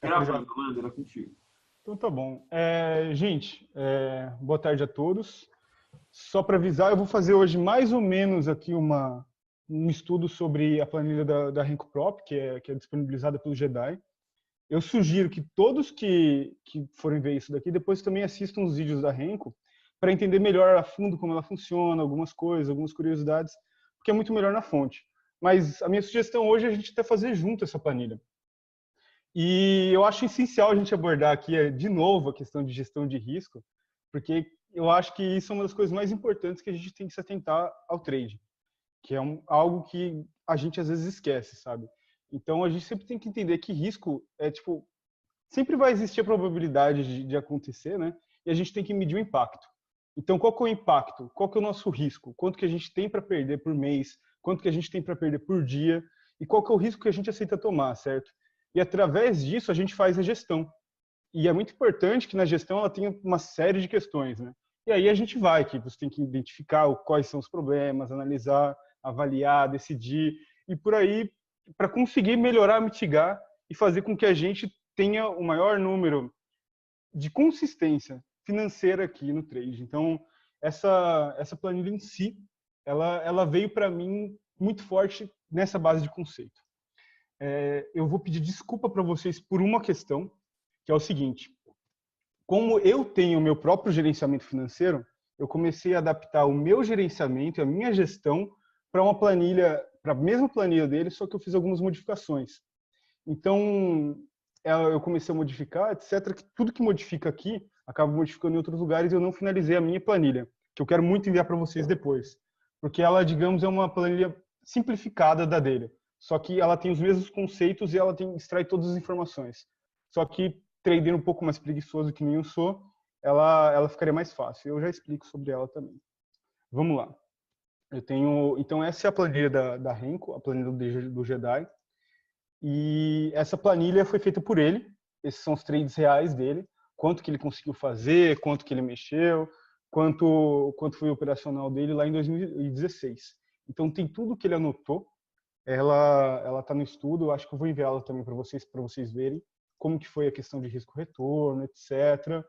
Gravando, Amanda, era contigo. Então tá bom. Gente, boa tarde a todos. Só para avisar, eu vou fazer hoje mais ou menos aqui um estudo sobre a planilha da Renko Prop, que é disponibilizada pelo Jedi. Eu sugiro que todos que forem ver isso daqui, depois também assistam os vídeos da Renko, para entender melhor a fundo como ela funciona, algumas coisas, algumas curiosidades, porque é muito melhor na fonte. Mas a minha sugestão hoje é a gente até fazer junto essa planilha. E eu acho essencial a gente abordar aqui, de novo, a questão de gestão de risco, porque eu acho que isso é uma das coisas mais importantes que a gente tem que se atentar ao trade, que é algo que a gente às vezes esquece, sabe? Então a gente sempre tem que entender que risco sempre vai existir a probabilidade de acontecer, né? E a gente tem que medir o impacto. Então qual que é o impacto? Qual que é o nosso risco? Quanto que a gente tem para perder por mês? Quanto que a gente tem para perder por dia? E qual que é o risco que a gente aceita tomar, certo? E através disso a gente faz a gestão. E é muito importante que na gestão ela tenha uma série de questões, né? E aí a gente que você tem que identificar quais são os problemas, analisar, avaliar, decidir e por aí para conseguir melhorar, mitigar e fazer com que a gente tenha o maior número de consistência financeira aqui no trade. Então essa planilha em si, ela veio para mim muito forte nessa base de conceito. Eu vou pedir desculpa para vocês por uma questão, que é o seguinte: como eu tenho o meu próprio gerenciamento financeiro, eu comecei a adaptar o meu gerenciamento, a minha gestão, para uma planilha, para a mesma planilha dele, só que eu fiz algumas modificações. Então, eu comecei a modificar, etc. Que tudo que modifica aqui, acaba modificando em outros lugares e eu não finalizei a minha planilha, que eu quero muito enviar para vocês depois. Porque ela, digamos, é uma planilha simplificada da dele. Só que ela tem os mesmos conceitos e ela extrai todas as informações. Só que trader um pouco mais preguiçoso que nem eu sou, ela ficaria mais fácil. Eu já explico sobre ela também. Vamos lá. Então essa é a planilha da Renko, a planilha do Jedi. E essa planilha foi feita por ele. Esses são os trades reais dele. Quanto que ele conseguiu fazer, quanto que ele mexeu, quanto foi o operacional dele lá em 2016. Então tem tudo que ele anotou. Ela está no estudo. Eu acho que eu vou enviá-la também para vocês verem como que foi a questão de risco-retorno, etc.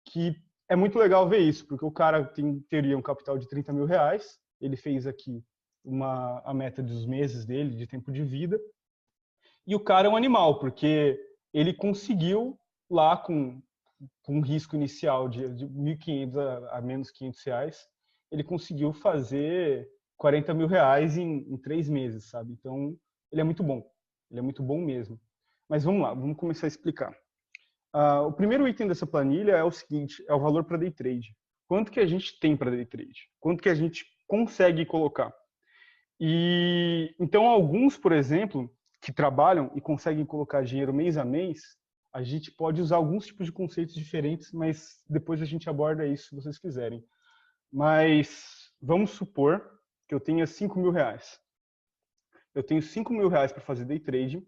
Que é muito legal ver isso, porque o cara teria um capital de 30 mil reais. Ele fez aqui a meta dos meses dele, de tempo de vida. E o cara é um animal, porque ele conseguiu lá com um risco inicial de 1.500 a menos 500 reais, ele conseguiu fazer 40 mil reais em 3 meses, sabe? Então, ele é muito bom. Ele é muito bom mesmo. Mas vamos lá, vamos começar a explicar. O primeiro item dessa planilha é o seguinte, é o valor para day trade. Quanto que a gente tem para day trade? Quanto que a gente consegue colocar? E então alguns, por exemplo, que trabalham e conseguem colocar dinheiro mês a mês, a gente pode usar alguns tipos de conceitos diferentes, mas depois a gente aborda isso se vocês quiserem. Mas vamos supor que eu tenha 5 mil reais. Eu tenho 5 mil reais para fazer day trade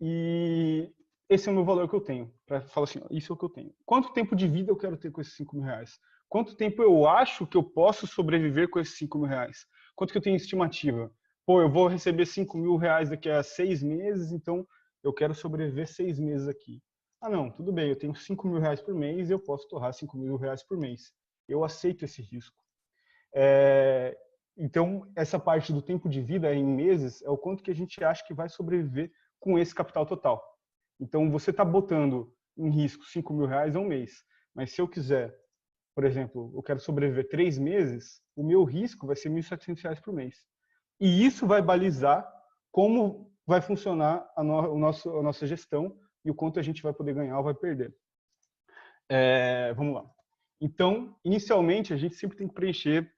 e esse é o meu valor que eu tenho. Para falar assim, isso é o que eu tenho. Quanto tempo de vida eu quero ter com esses 5 mil reais? Quanto tempo eu acho que eu posso sobreviver com esses 5 mil reais? Quanto que eu tenho estimativa? Pô, eu vou receber 5 mil reais daqui a 6 meses, então eu quero sobreviver 6 meses aqui. Ah, não, tudo bem, eu tenho 5 mil reais por mês e eu posso torrar 5 mil reais por mês. Eu aceito esse risco. Então, essa parte do tempo de vida em meses é o quanto que a gente acha que vai sobreviver com esse capital total. Então, você está botando em risco 5 mil reais a um mês. Mas se eu quiser, por exemplo, eu quero sobreviver 3 meses, o meu risco vai ser 1.700 reais por mês. E isso vai balizar como vai funcionar a nossa gestão e o quanto a gente vai poder ganhar ou vai perder. Vamos lá. Então, inicialmente, a gente sempre tem que preencher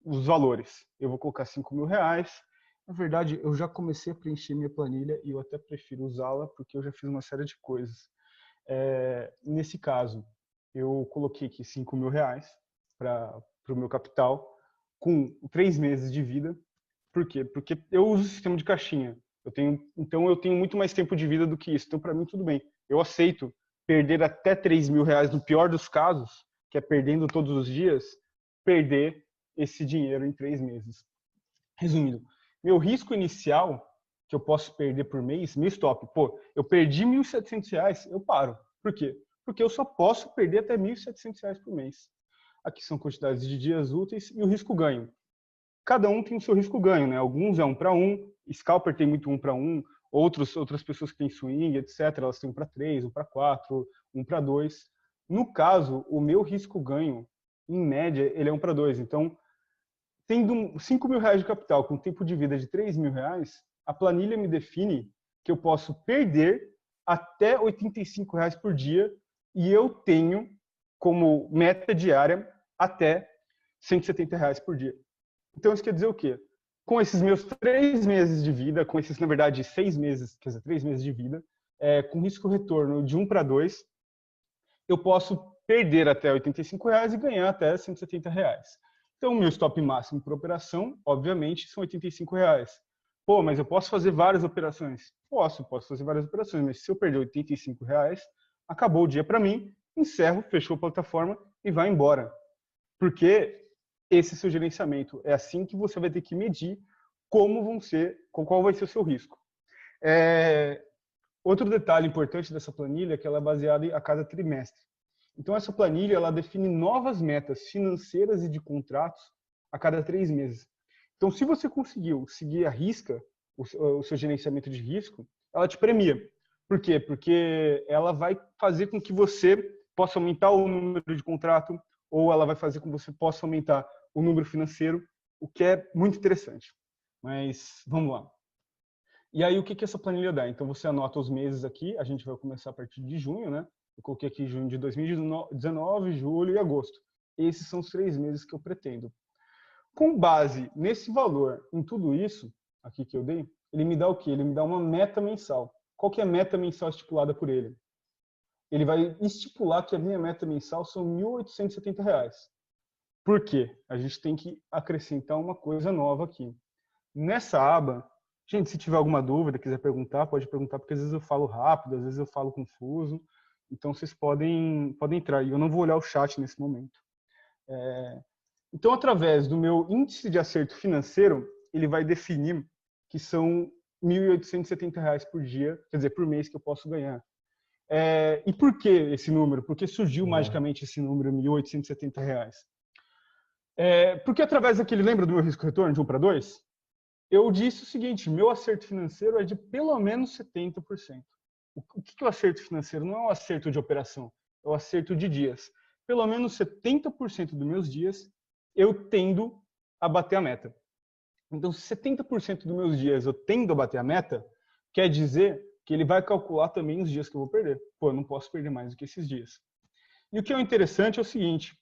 os valores. Eu vou colocar 5 mil reais. Na verdade, eu já comecei a preencher minha planilha e eu até prefiro usá-la porque eu já fiz uma série de coisas. Nesse caso, eu coloquei aqui 5 mil reais para o meu capital com 3 meses de vida. Por quê? Porque eu uso o sistema de caixinha. Então eu tenho muito mais tempo de vida do que isso. Então, para mim, tudo bem. Eu aceito perder até 3 mil reais no pior dos casos, que é perdendo todos os dias, perder esse dinheiro em 3 meses. Resumindo, meu risco inicial que eu posso perder por mês, meu stop. Pô, eu perdi R$ 1.700, eu paro. Por quê? Porque eu só posso perder até R$ 1.700 por mês. Aqui são quantidades de dias úteis e o risco-ganho. Cada um tem o seu risco-ganho, né? Alguns é 1 para 1, scalper tem muito 1 para 1, outras pessoas que têm swing, etc., elas têm 1 para 3, 1 para 4, 1 para 2. No caso, o meu risco-ganho, em média, ele é 1 para 2. Então, tendo R$ 5.000 de capital com tempo de vida de R$ 3.000, a planilha me define que eu posso perder até R$ 85 por dia e eu tenho como meta diária até R$ 170 por dia. Então isso quer dizer o quê? Com esses meus 3 meses de vida, com esses, na verdade, 6 meses, quer dizer, 3 meses de vida, com risco-retorno de 1 para 2, eu posso perder até R$ 85 e ganhar até R$ 170. Então, o meu stop máximo por operação, obviamente, são R$ 85. Pô, mas eu posso fazer várias operações? Posso fazer várias operações, mas se eu perder R$ 85, acabou o dia para mim, encerro, fechou a plataforma e vai embora. Porque esse é o seu gerenciamento. É assim que você vai ter que medir qual vai ser o seu risco. Outro detalhe importante dessa planilha é que ela é baseada a cada trimestre. Então, essa planilha ela define novas metas financeiras e de contratos a cada 3 meses. Então, se você conseguiu seguir à risca o seu gerenciamento de risco, ela te premia. Por quê? Porque ela vai fazer com que você possa aumentar o número de contrato ou ela vai fazer com que você possa aumentar o número financeiro, o que é muito interessante. Mas vamos lá. E aí, o que essa planilha dá? Então, você anota os meses aqui, a gente vai começar a partir de junho, né? Eu coloquei aqui junho de 2019, julho e agosto. Esses são os 3 meses que eu pretendo. Com base nesse valor, em tudo isso aqui que eu dei, ele me dá o quê? Ele me dá uma meta mensal. Qual que é a meta mensal estipulada por ele? Ele vai estipular que a minha meta mensal são R$ 1.870. Por quê? A gente tem que acrescentar uma coisa nova aqui. Nessa aba, gente, se tiver alguma dúvida, quiser perguntar, pode perguntar, porque às vezes eu falo rápido, às vezes eu falo confuso. Então, vocês podem entrar. E eu não vou olhar o chat nesse momento. Então, através do meu índice de acerto financeiro, ele vai definir que são R$ 1.870 por dia, quer dizer, por mês que eu posso ganhar. E por que esse número? Por que surgiu magicamente esse número, R$ 1.870? Porque através daquele, lembra do meu risco-retorno de 1 para 2? Eu disse o seguinte, meu acerto financeiro é de pelo menos 70%. O que é o acerto financeiro? Não é o acerto de operação, é o acerto de dias. Pelo menos 70% dos meus dias eu tendo a bater a meta. Então, se 70% dos meus dias eu tendo a bater a meta, quer dizer que ele vai calcular também os dias que eu vou perder. Pô, eu não posso perder mais do que esses dias. E o que é interessante é o seguinte,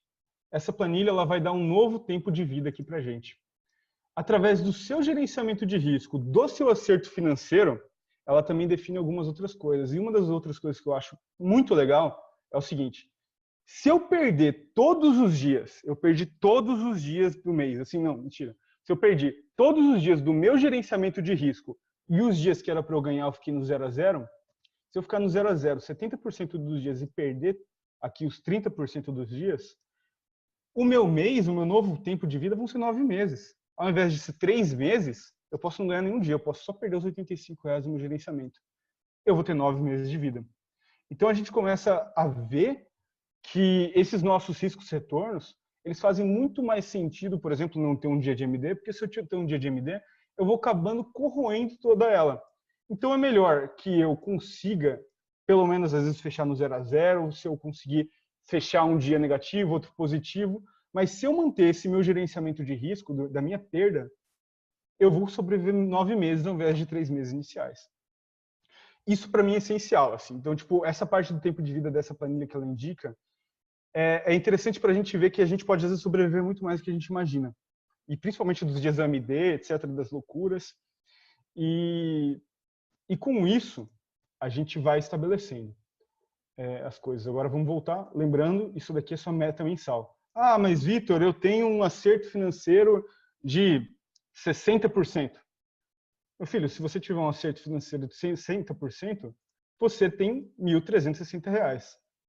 essa planilha ela vai dar um novo tempo de vida aqui pra gente. Através do seu gerenciamento de risco, do seu acerto financeiro, ela também define algumas outras coisas. E uma das outras coisas que eu acho muito legal é o seguinte, se eu perder todos os dias, eu perdi todos os dias do mês, assim, não, mentira. Se eu perdi todos os dias do meu gerenciamento de risco e os dias que era para eu ganhar, eu fiquei no 0 a 0, se eu ficar no 0 a 0 70% dos dias e perder aqui os 30% dos dias, o meu mês, o meu novo tempo de vida vão ser 9 meses. Ao invés de ser 3 meses, eu posso não ganhar nenhum dia, eu posso só perder os R$ 85 no meu gerenciamento. Eu vou ter 9 meses de vida. Então a gente começa a ver que esses nossos riscos-retornos, eles fazem muito mais sentido, por exemplo, não ter um dia de MD, porque se eu ter um dia de MD, eu vou acabando corroendo toda ela. Então é melhor que eu consiga, pelo menos às vezes, fechar no 0 a 0, se eu conseguir fechar um dia negativo, outro positivo, mas se eu manter esse meu gerenciamento de risco, da minha perda, eu vou sobreviver 9 meses ao invés de 3 meses iniciais. Isso para mim é essencial, assim. Então, tipo, essa parte do tempo de vida dessa planilha que ela indica, é interessante para a gente ver que a gente pode, às vezes, sobreviver muito mais do que a gente imagina. E principalmente dos dias da AMD, etc., das loucuras. E com isso, a gente vai estabelecendo as coisas. Agora, vamos voltar. Lembrando, isso daqui é sua meta mensal. Ah, mas, Vitor, eu tenho um acerto financeiro de 60%. Meu filho, se você tiver um acerto financeiro de 60%, você tem R$ 1.360.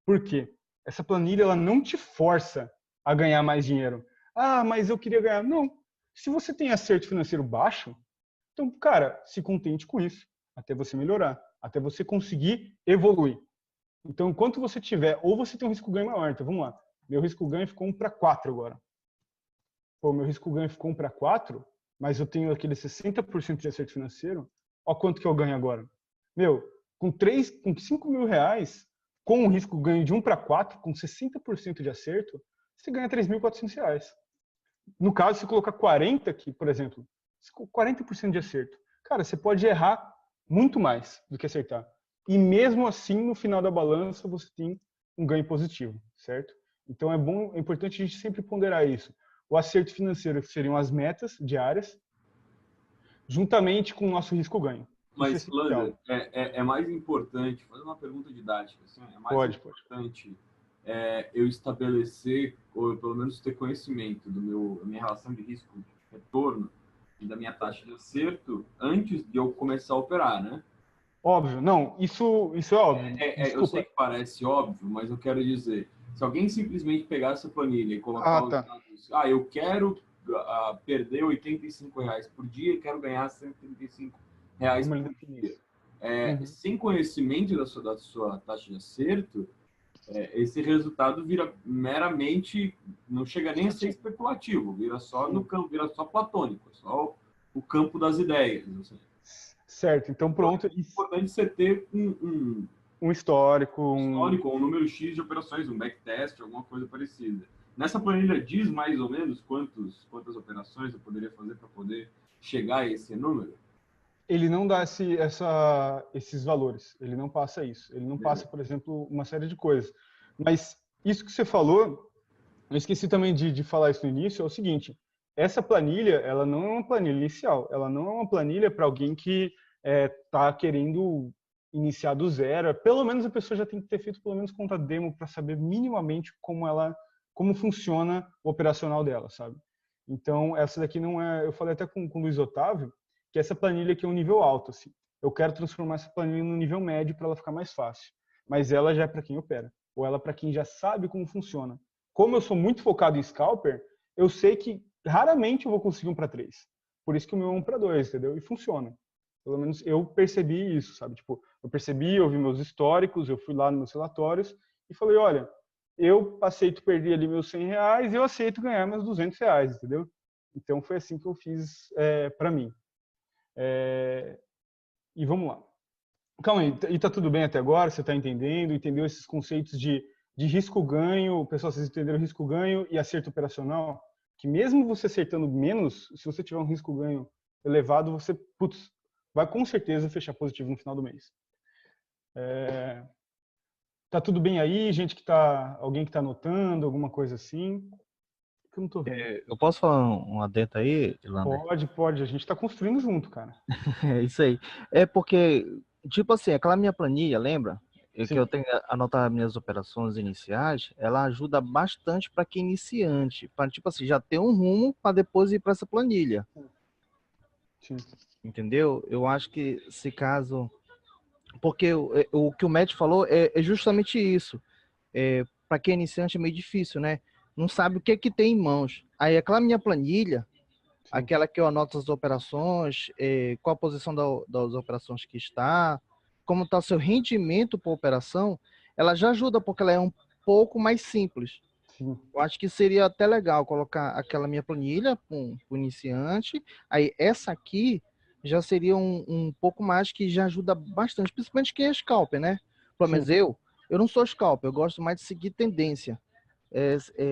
Por quê? Essa planilha ela não te força a ganhar mais dinheiro. Ah, mas eu queria ganhar. Não. Se você tem acerto financeiro baixo, Então, cara, se contente com isso, até você melhorar, até você conseguir evoluir. Então, enquanto você tiver, ou você tem um risco-ganho maior, então vamos lá, meu risco-ganho ficou 1 para 4 agora. Pô, meu risco-ganho ficou 1 para 4, mas eu tenho aquele 60% de acerto financeiro, ó quanto que eu ganho agora. Meu, com 5 mil reais, com um risco-ganho de 1 para 4, com 60% de acerto, você ganha 3.400 reais. No caso, se colocar 40 aqui, por exemplo, 40% de acerto, cara, você pode errar muito mais do que acertar. E mesmo assim, no final da balança, você tem um ganho positivo, certo? Então é importante a gente sempre ponderar isso. O acerto financeiro, que seriam as metas diárias, juntamente com o nosso risco-ganho. Isso é Mas, Lander, essencial. é mais importante, fazer uma pergunta didática, assim, é mais Pode. importante eu estabelecer, ou pelo menos ter conhecimento da minha relação de risco-retorno e da minha taxa de acerto antes de eu começar a operar, né? Óbvio. Não, isso é óbvio. Eu sei Desculpa. que parece óbvio, mas eu quero dizer, se alguém simplesmente pegar essa planilha e colocar Ah, os tá. dados, eu quero perder R$ 85 por dia e quero ganhar R$ 135 Vamos por definir dia. isso. Uhum. Sem conhecimento da sua taxa de acerto, esse resultado vira meramente, não chega nem a ser especulativo, vira só no campo, vira só platônico, só o campo das ideias. Assim. Certo. Então, Então, pronto. é importante você ter Um histórico, histórico, um número X de operações, um backtest, alguma coisa parecida. Nessa planilha diz mais ou menos quantas operações eu poderia fazer para poder chegar a esse número? Ele não dá esses valores. Ele não passa isso. Ele não passa, Beleza. por exemplo, uma série de coisas. Mas isso que você falou, eu esqueci também de falar isso no início, é o seguinte: essa planilha, ela não é uma planilha inicial. Ela não é uma planilha para alguém que está querendo iniciar do zero. Pelo menos a pessoa já tem que ter feito pelo menos conta demo para saber minimamente como funciona o operacional dela, sabe? Então, essa daqui não é. Eu falei até com o Luiz Otávio que essa planilha aqui é um nível alto, assim. Eu quero transformar essa planilha no nível médio para ela ficar mais fácil. Mas ela já é para quem opera, ou ela é para quem já sabe como funciona. Como eu sou muito focado em scalper, eu sei que raramente eu vou conseguir 1 para 3. Por isso que o meu é 1 para 2, entendeu? E funciona. Pelo menos eu percebi isso, sabe? Tipo, eu percebi, eu vi meus históricos, eu fui lá nos meus relatórios e falei, olha, eu aceito perder ali meus 100 reais e eu aceito ganhar meus 200 reais, entendeu? Então foi assim que eu fiz para mim. E vamos lá. Calma aí, e tá tudo bem até agora? Você está entendendo? Entendeu esses conceitos de risco-ganho? Pessoal, vocês entenderam risco-ganho e acerto operacional? Que mesmo você acertando menos, se você tiver um risco-ganho elevado, você, putz, vai com certeza fechar positivo no final do mês. Tá tudo bem aí? Alguém que tá anotando, alguma coisa assim? Que eu não tô vendo. Eu posso falar um adendo aí, Lander? Pode. A gente está construindo junto, cara. É isso aí. É porque, tipo assim, aquela minha planilha, lembra? Que Sim, eu tenho que anotar minhas operações iniciais, ela ajuda bastante para quem é iniciante, para, tipo assim, já ter um rumo para depois ir para essa planilha. sim. Entendeu? Eu acho que se caso. Porque o que o Matt falou é justamente isso. Para quem é iniciante é meio difícil, né? Não sabe o que é que tem em mãos. Aí aquela minha planilha, Sim. aquela que eu anoto as operações, qual a posição das operações que está, como está seu rendimento por operação, ela já ajuda porque ela é um pouco mais simples. Sim. Eu acho que seria até legal colocar aquela minha planilha para o iniciante. Aí essa aqui já seria um pouco mais que já ajuda bastante, principalmente quem é scalper, né? Pelo Sim. menos eu não sou scalper, eu gosto mais de seguir tendência.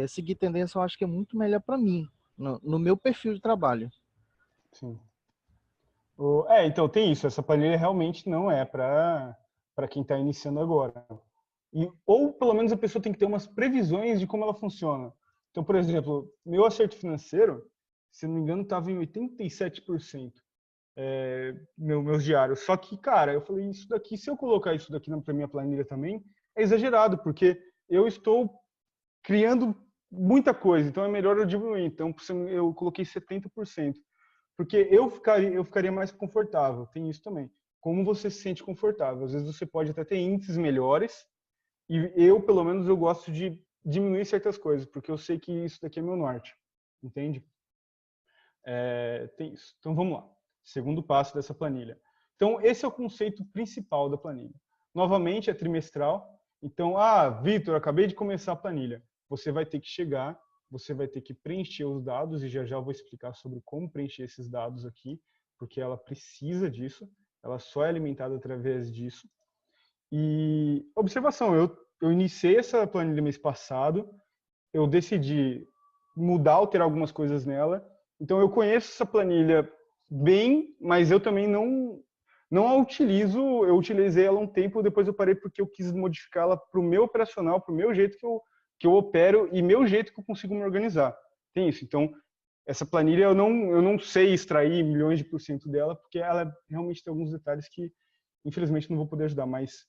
Seguir tendência eu acho que é muito melhor para mim, no meu perfil de trabalho. Sim. Então tem isso. Essa planilha realmente não é para quem está iniciando agora. Ou pelo menos a pessoa tem que ter umas previsões de como ela funciona. Então, por exemplo, meu acerto financeiro, se não me engano, estava em 87%, meus diários. Só que, cara, eu falei, isso daqui, se eu colocar isso daqui na minha planilha também, é exagerado, porque eu estou criando muita coisa, então é melhor eu diminuir. Então, eu coloquei 70%. Porque eu ficaria mais confortável, tem isso também. Como você se sente confortável? Às vezes você pode até ter índices melhores, e eu, pelo menos, eu gosto de diminuir certas coisas, porque eu sei que isso daqui é meu norte, entende? Tem isso. Então vamos lá. Segundo passo dessa planilha. Então, esse é o conceito principal da planilha. Novamente, é trimestral. Então, Vitor, acabei de começar a planilha. Você vai ter que chegar, você vai ter que preencher os dados, e já já eu vou explicar sobre como preencher esses dados aqui, porque ela precisa disso, ela só é alimentada através disso. E, observação, eu iniciei essa planilha mês passado, eu decidi mudar, alterar algumas coisas nela, então eu conheço essa planilha bem, mas eu também não a utilizo, eu utilizei ela um tempo, depois eu parei porque eu quis modificá-la para o meu operacional, para o meu jeito que eu opero e meu jeito que eu consigo me organizar. Tem isso. Então, essa planilha eu não sei extrair milhões de % dela, porque ela realmente tem alguns detalhes que, infelizmente, não vou poder ajudar, mas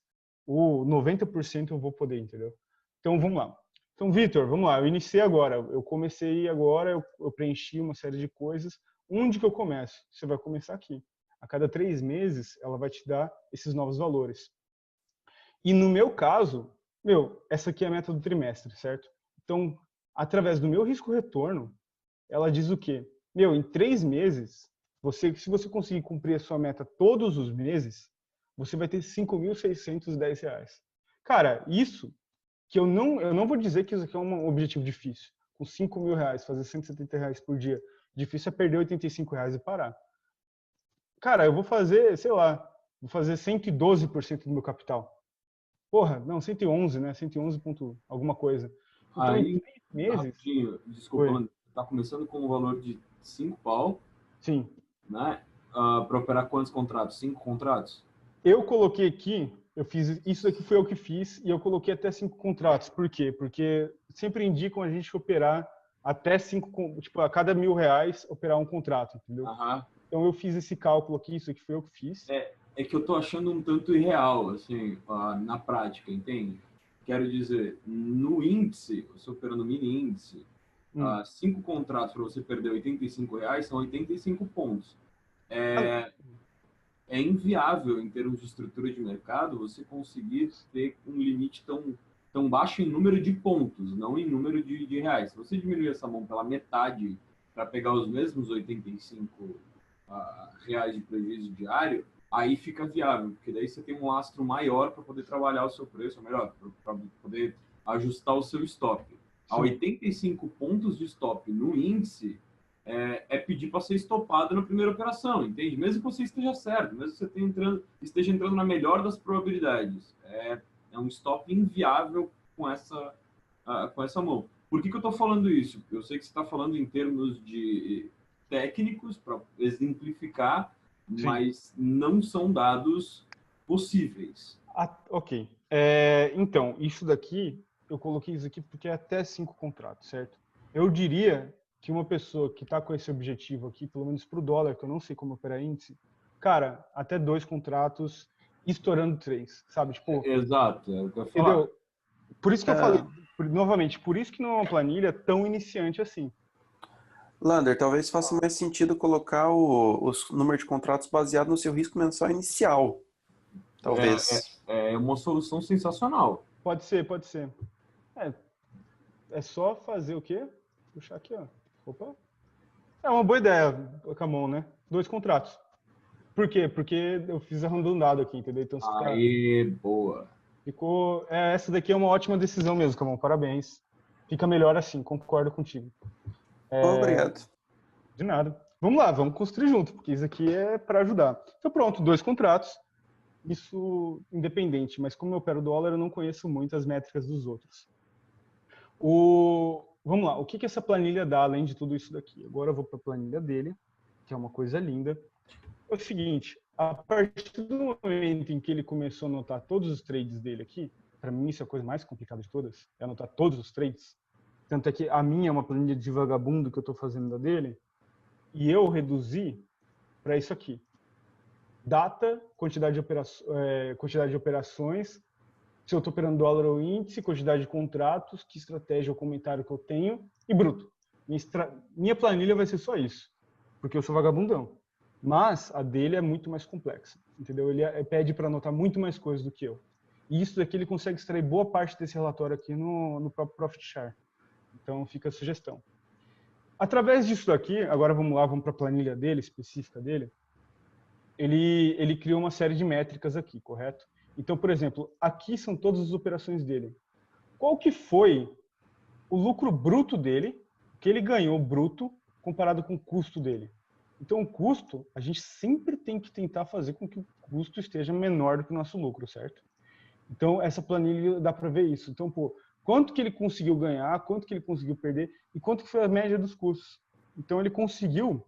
o 90% eu vou poder, entendeu? Então, vamos lá. Então, Vitor, vamos lá. Eu iniciei agora, eu comecei agora, eu preenchi uma série de coisas. Onde que eu começo? Você vai começar aqui. A cada 3 meses, ela vai te dar esses novos valores. E no meu caso, essa aqui é a meta do trimestre, certo? Então, através do meu risco-retorno, ela diz o quê? Em 3 meses, se você conseguir cumprir a sua meta todos os meses, você vai ter R$ 5.610. Cara, isso que eu não vou dizer que isso aqui é um objetivo difícil. Com R$ 5.000, fazer R$ 170 por dia, difícil é perder R$ 85 e parar. Cara, eu vou fazer, sei lá, vou fazer 112% do meu capital. Porra, não, 111, né? 111 ponto alguma coisa. Então, Aí, em 3 meses... rapidinho, desculpa, tá começando com um valor de 5 pau, Sim. né? Para operar quantos contratos? 5 contratos? Eu coloquei aqui, eu fiz, isso aqui foi eu que fiz, e eu coloquei até 5 contratos. Por quê? Porque sempre indicam a gente operar até 5, tipo, a cada R$ 1.000, operar um contrato, entendeu? Então eu fiz esse cálculo aqui, isso aqui foi eu que fiz. É que eu tô achando um tanto irreal, assim, na prática, entende? Quero dizer, no índice, você operando no mini índice, 5 contratos para você perder R$ 85 são 85 pontos. É inviável, em termos de estrutura de mercado, você conseguir ter um limite tão baixo em número de pontos, não em número de reais. Se você diminuir essa mão pela metade para pegar os mesmos R$ 85 reais de prejuízo diário, aí fica viável, porque daí você tem um lastro maior para poder trabalhar o seu preço, ou melhor, para poder ajustar o seu stop. A 85 pontos de stop no índice é pedir para ser estopado na primeira operação, entende? Mesmo que você esteja certo, mesmo que você esteja entrando na melhor das probabilidades. É um stop inviável com essa mão. Por que eu estou falando isso? Eu sei que você está falando em termos de técnicos, para exemplificar, mas não são dados possíveis. Ok. Então, isso daqui, eu coloquei isso aqui porque é até 5 contratos, certo? Eu diria que uma pessoa que está com esse objetivo aqui, pelo menos para o dólar, que eu não sei como operar índice, cara, até 2 contratos, estourando 3, sabe? Tipo, exato, é o que eu ia falar. Entendeu? Por isso que eu falei, novamente, por isso que não é uma planilha tão iniciante assim. Lander, talvez faça mais sentido colocar os números de contratos baseado no seu risco mensal inicial. Talvez. É uma solução sensacional. Pode ser. É só fazer o quê? Puxar aqui, ó. Opa. É uma boa ideia, Camon, né? 2 contratos. Por quê? Porque eu fiz arredondado aqui, entendeu? Então, boa. Ficou... essa daqui é uma ótima decisão mesmo, Camon. Parabéns. Fica melhor assim, concordo contigo. Obrigado. De nada. Vamos lá, vamos construir junto, porque isso aqui é para ajudar. Então pronto, 2 contratos. Isso independente, mas como eu opero dólar, eu não conheço muito as métricas dos outros. Vamos lá, o que essa planilha dá além de tudo isso daqui? Agora eu vou para a planilha dele, que é uma coisa linda. É o seguinte, a partir do momento em que ele começou a anotar todos os trades dele aqui, para mim isso é a coisa mais complicada de todas, é anotar todos os trades. Tanto é que a minha é uma planilha de vagabundo que eu estou fazendo da dele, e eu reduzi para isso aqui. Data, quantidade de operações, se eu estou operando dólar ou índice, quantidade de contratos, que estratégia ou comentário que eu tenho, e bruto. Minha planilha vai ser só isso, porque eu sou vagabundão. Mas a dele é muito mais complexa, entendeu? Ele pede para anotar muito mais coisas do que eu. E isso daqui ele consegue extrair boa parte desse relatório aqui no próprio Profit Share. Então fica a sugestão. Através disso daqui, agora vamos lá, vamos para a planilha dele, específica dele. ele criou uma série de métricas aqui, correto? Então, por exemplo, aqui são todas as operações dele. Qual que foi o lucro bruto dele, que ele ganhou bruto, comparado com o custo dele? Então, o custo, a gente sempre tem que tentar fazer com que o custo esteja menor do que o nosso lucro, certo? Então, essa planilha dá para ver isso. Então, pô, quanto que ele conseguiu ganhar, quanto que ele conseguiu perder e quanto que foi a média dos custos. Então, ele conseguiu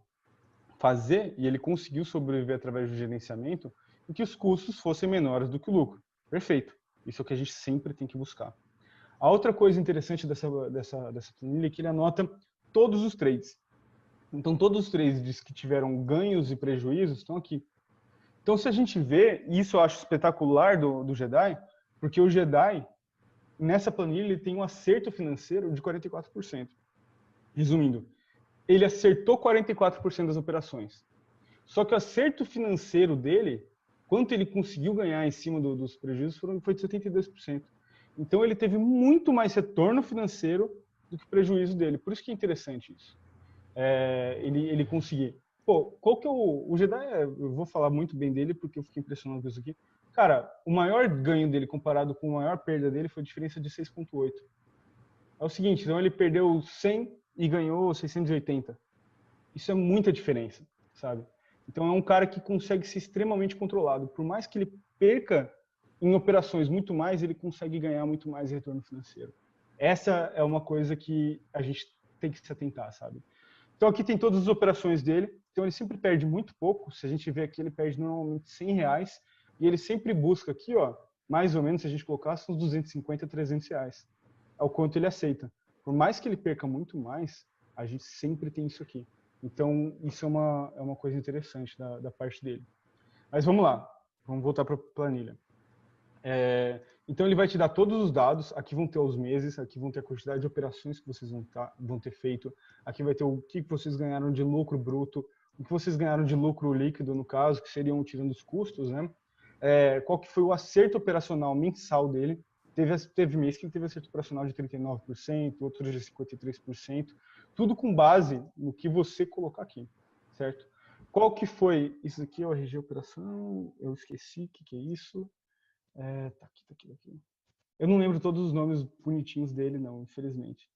fazer e ele conseguiu sobreviver através do gerenciamento em que os custos fossem menores do que o lucro. Perfeito. Isso é o que a gente sempre tem que buscar. A outra coisa interessante dessa planilha é que ele anota todos os trades. Então, todos os trades que tiveram ganhos e prejuízos estão aqui. Então, se a gente vê, e isso eu acho espetacular do Jedi, porque o Jedi, nessa planilha, ele tem um acerto financeiro de 44%. Resumindo, ele acertou 44% das operações. Só que o acerto financeiro dele, quanto ele conseguiu ganhar em cima dos prejuízos, foi de 72%. Então, ele teve muito mais retorno financeiro do que o prejuízo dele. Por isso que é interessante isso. Ele conseguir. Pô, qual que é o Jedi? Eu vou falar muito bem dele porque eu fiquei impressionado com isso aqui. Cara, o maior ganho dele comparado com a maior perda dele foi a diferença de 6,8. É o seguinte, então ele perdeu 100 e ganhou 680. Isso é muita diferença, sabe? Então é um cara que consegue ser extremamente controlado. Por mais que ele perca em operações muito mais, ele consegue ganhar muito mais retorno financeiro. Essa é uma coisa que a gente tem que se atentar, sabe? Então aqui tem todas as operações dele. Então ele sempre perde muito pouco. Se a gente vê aqui, ele perde normalmente R$100. E ele sempre busca aqui, ó, mais ou menos, se a gente colocasse uns 250, R$300. É o quanto ele aceita. Por mais que ele perca muito mais, a gente sempre tem isso aqui. Então isso é uma coisa interessante da parte dele. Mas vamos lá. Vamos voltar para a planilha. Então ele vai te dar todos os dados, aqui vão ter os meses, aqui vão ter a quantidade de operações que vocês vão ter feito, aqui vai ter o que vocês ganharam de lucro bruto, o que vocês ganharam de lucro líquido, no caso, que seriam tirando os custos, né? Qual que foi o acerto operacional mensal dele. Teve mês que ele teve acerto operacional de 39%, outros de 53%, tudo com base no que você colocar aqui, certo? Qual que foi, isso aqui é o RG operação, eu esqueci, o que é isso? Tá aqui. Eu não lembro todos os nomes bonitinhos dele, não, infelizmente.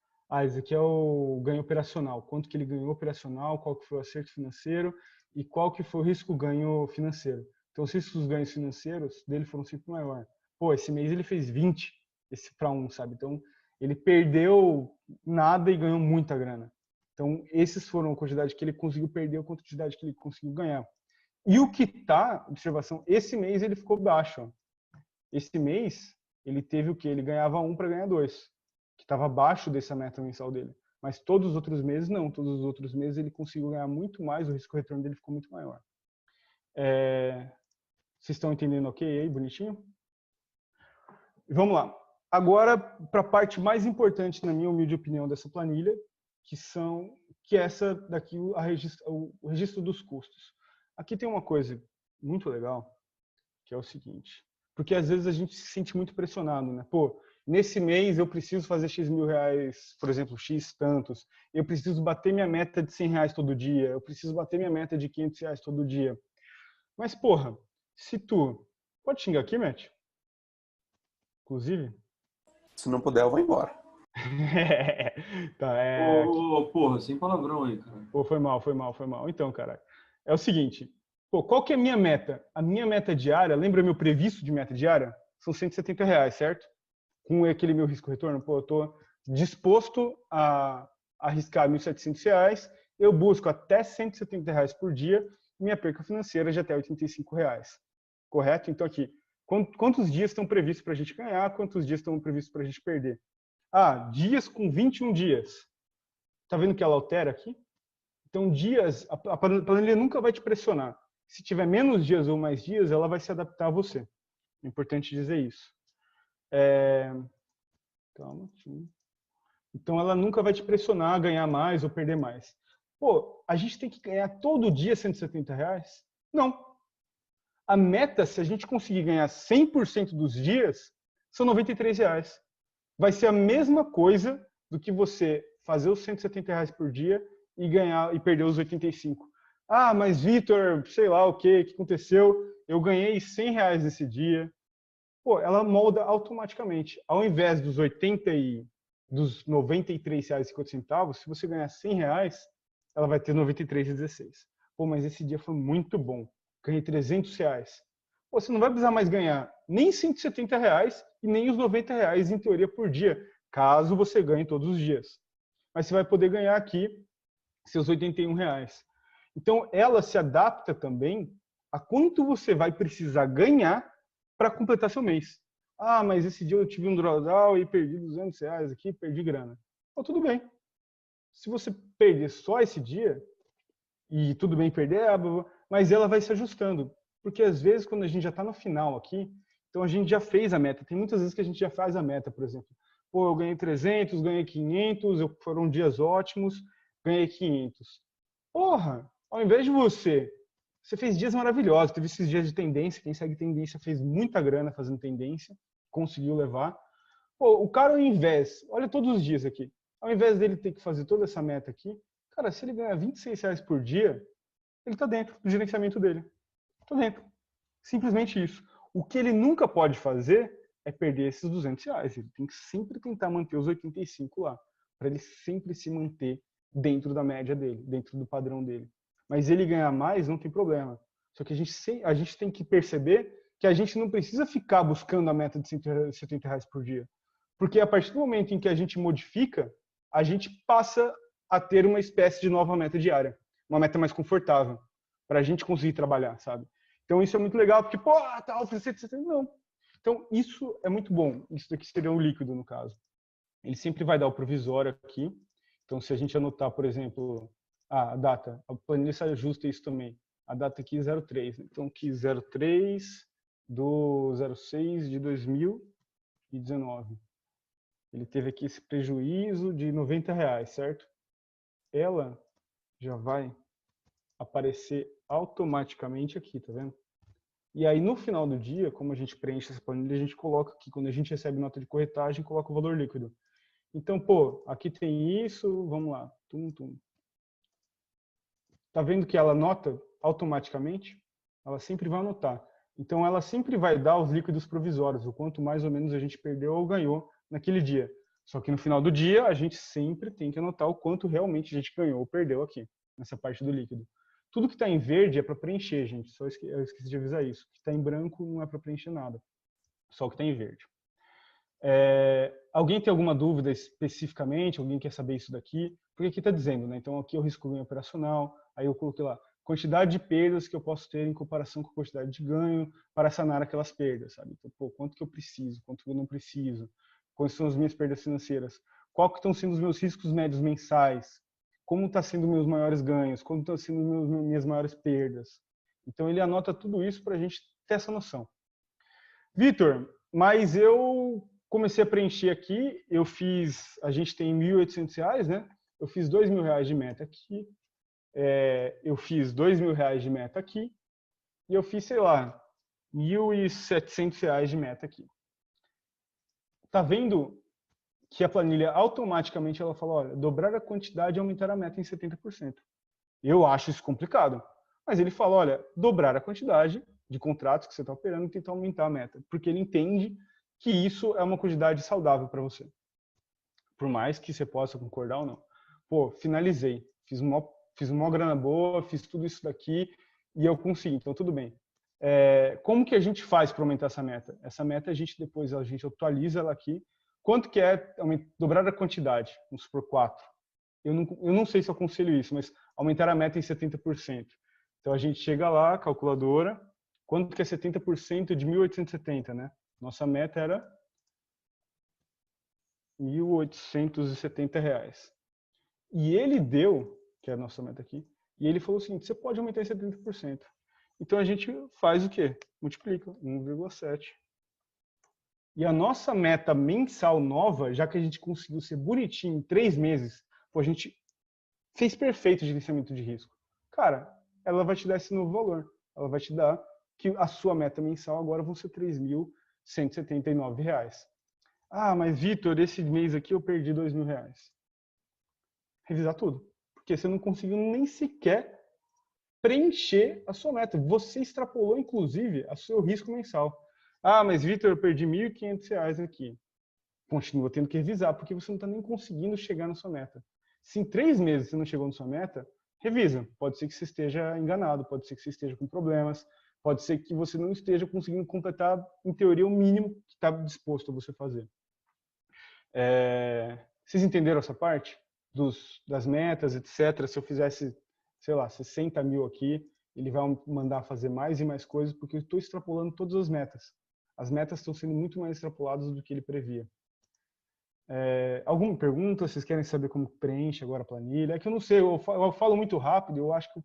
Esse aqui é o ganho operacional. Quanto que ele ganhou operacional, qual que foi o acerto financeiro e qual que foi o risco-ganho financeiro. Então, os riscos ganhos financeiros dele foram sempre maior. Pô, esse mês ele fez 20, esse para 1, sabe? Então, ele perdeu nada e ganhou muita grana. Então, esses foram a quantidade que ele conseguiu perder, a quantidade que ele conseguiu ganhar. E o que tá, observação, esse mês ele ficou baixo, ó. Esse mês, ele teve o quê? Ele ganhava 1 para ganhar 2, que estava abaixo dessa meta mensal dele. Mas todos os outros meses, não. Todos os outros meses ele conseguiu ganhar muito mais, o risco-retorno dele ficou muito maior. Vocês estão entendendo ok aí, bonitinho? Vamos lá. Agora, para a parte mais importante, na minha humilde opinião, dessa planilha, que é essa daqui, o registro dos custos. Aqui tem uma coisa muito legal, que é o seguinte... Porque às vezes a gente se sente muito pressionado, né? Pô, nesse mês eu preciso fazer X mil reais, por exemplo, X tantos. Eu preciso bater minha meta de R$100 todo dia. Eu preciso bater minha meta de R$500 todo dia. Mas, porra, se tu... Pode xingar aqui, Matt? Inclusive? Se não puder, eu vou embora. Tá, Porra, sem palavrão aí, cara. Pô, foi mal. Então, cara, é o seguinte... Pô, qual que é a minha meta? A minha meta diária, lembra meu previsto de meta diária? São R$170, certo? Com aquele meu risco-retorno, pô, eu tô disposto a arriscar R$1.700, eu busco até R$170 por dia, minha perca financeira de até R$85. Correto? Então aqui, quantos dias estão previstos para a gente ganhar, quantos dias estão previstos para a gente perder? Dias com 21 dias. Tá vendo que ela altera aqui? Então, dias, a planilha nunca vai te pressionar. Se tiver menos dias ou mais dias, ela vai se adaptar a você. É importante dizer isso. Calma. Então, ela nunca vai te pressionar a ganhar mais ou perder mais. Pô, a gente tem que ganhar todo dia R$170? Não. A meta, se a gente conseguir ganhar 100% dos dias, são R$93. Vai ser a mesma coisa do que você fazer os R$170 por dia e ganhar e perder os 85. Ah, mas Vitor, sei lá o que aconteceu, eu ganhei R$ 100 nesse dia. Pô, ela molda automaticamente. Ao invés dos R$ 93,50, se você ganhar R$ 100, ela vai ter R$ 93,16. Pô, mas esse dia foi muito bom. Ganhei R$ 300. Pô, você não vai precisar mais ganhar nem R$ 170 e nem os R$ 90 em teoria por dia, caso você ganhe todos os dias. Mas você vai poder ganhar aqui seus R$ 81. Então, ela se adapta também a quanto você vai precisar ganhar para completar seu mês. Ah, mas esse dia eu tive um drawdown e perdi R$ 200 aqui, perdi grana. Então, tudo bem. Se você perder só esse dia, e tudo bem perder, mas ela vai se ajustando. Porque às vezes, quando a gente já está no final aqui, então a gente já fez a meta. Tem muitas vezes que a gente já faz a meta, por exemplo. Pô, eu ganhei 300, ganhei 500, foram dias ótimos, ganhei 500. Porra, ao invés de você fez dias maravilhosos, teve esses dias de tendência, quem segue tendência fez muita grana fazendo tendência, conseguiu levar. Pô, o cara ao invés, olha todos os dias aqui, ao invés dele ter que fazer toda essa meta aqui, cara, se ele ganhar R$ 26 por dia, ele tá dentro do gerenciamento dele. Tá dentro. Simplesmente isso. O que ele nunca pode fazer é perder esses R$ 200. Ele tem que sempre tentar manter os 85 lá, para ele sempre se manter dentro da média dele, dentro do padrão dele. Mas ele ganhar mais não tem problema. Só que a gente tem que perceber que a gente não precisa ficar buscando a meta de R$ 170 por dia. Porque a partir do momento em que a gente modifica, a gente passa a ter uma espécie de nova meta diária. Uma meta mais confortável, para a gente conseguir trabalhar, sabe? Então isso é muito legal, porque, pô, tá, não. Então isso é muito bom. Isso daqui seria um líquido, no caso. Ele sempre vai dar o provisório aqui. Então se a gente anotar, por exemplo, a data, a planilha se ajusta isso também. A data aqui é 03. Então aqui 03 do 06 de 2019. Ele teve aqui esse prejuízo de R$ 90, certo? Ela já vai aparecer automaticamente aqui, tá vendo? E aí no final do dia, como a gente preenche essa planilha, a gente coloca aqui, quando a gente recebe nota de corretagem, coloca o valor líquido. Então, pô, aqui tem isso, vamos lá. Tá vendo que ela anota automaticamente? Ela sempre vai anotar. Então, ela sempre vai dar os líquidos provisórios, o quanto mais ou menos a gente perdeu ou ganhou naquele dia. Só que no final do dia, a gente sempre tem que anotar o quanto realmente a gente ganhou ou perdeu aqui, nessa parte do líquido. Tudo que está em verde é para preencher, gente. Só eu esqueci de avisar isso. O que está em branco não é para preencher nada. Só o que está em verde. Alguém tem alguma dúvida especificamente? Alguém quer saber isso daqui? Porque aqui está dizendo, né? Então aqui é o risco ganho operacional. Aí eu coloquei lá quantidade de perdas que eu posso ter em comparação com a quantidade de ganho para sanar aquelas perdas, sabe? Então, pô, quanto que eu preciso? Quanto que eu não preciso? Quais são as minhas perdas financeiras? Qual que estão sendo os meus riscos médios mensais? Como está sendo meus maiores ganhos? Como estão sendo minhas maiores perdas? Então ele anota tudo isso para a gente ter essa noção. Vitor, mas eu comecei a preencher aqui, a gente tem R$ 1.800, né? Eu fiz R$ 2.000 de meta aqui, eu fiz R$ 2.000 de meta aqui, e eu fiz, sei lá, R$ 1.700 de meta aqui. Tá vendo que a planilha automaticamente ela fala, olha, dobrar a quantidade e aumentar a meta em 70%. Eu acho isso complicado. Mas ele fala, olha, dobrar a quantidade de contratos que você está operando e tentar aumentar a meta. Porque ele entende que isso é uma quantidade saudável para você. Por mais que você possa concordar ou não. Pô, finalizei. Fiz uma grana boa, fiz tudo isso daqui e eu consegui. Então, tudo bem. Como que a gente faz para aumentar essa meta? Essa meta, depois a gente atualiza ela aqui. Quanto que é dobrar a quantidade? Vamos supor 4. Eu não sei se eu aconselho isso, mas aumentar a meta em 70%. Então a gente chega lá, calculadora, quanto que é 70% de 1.870, né? Nossa meta era R$ 1.870. E ele deu, que é a nossa meta aqui, e ele falou o seguinte, você pode aumentar em 70%. Então a gente faz o quê? Multiplica, 1,7. E a nossa meta mensal nova, já que a gente conseguiu ser bonitinho em 3 meses, pô, a gente fez perfeito o gerenciamento de risco. Cara, ela vai te dar esse novo valor. Ela vai te dar que a sua meta mensal agora vão ser R$ 3.179. Ah, mas Vitor, esse mês aqui eu perdi R$ 2.000. Revisar tudo. Porque você não conseguiu nem sequer preencher a sua meta. Você extrapolou, inclusive, o seu risco mensal. Ah, mas Vitor, eu perdi R$ 1.500 aqui. Continua tendo que revisar, porque você não está nem conseguindo chegar na sua meta. Se em 3 meses você não chegou na sua meta, revisa. Pode ser que você esteja enganado, pode ser que você esteja com problemas, pode ser que você não esteja conseguindo completar, em teoria, o mínimo que está disposto a você fazer. Vocês entenderam essa parte? Das metas, etc. Se eu fizesse, sei lá, 60 mil aqui, ele vai mandar fazer mais e mais coisas, porque eu estou extrapolando todas as metas. As metas estão sendo muito mais extrapoladas do que ele previa. Alguma pergunta? Vocês querem saber como preenche agora a planilha? É que eu não sei, eu falo muito rápido, eu acho que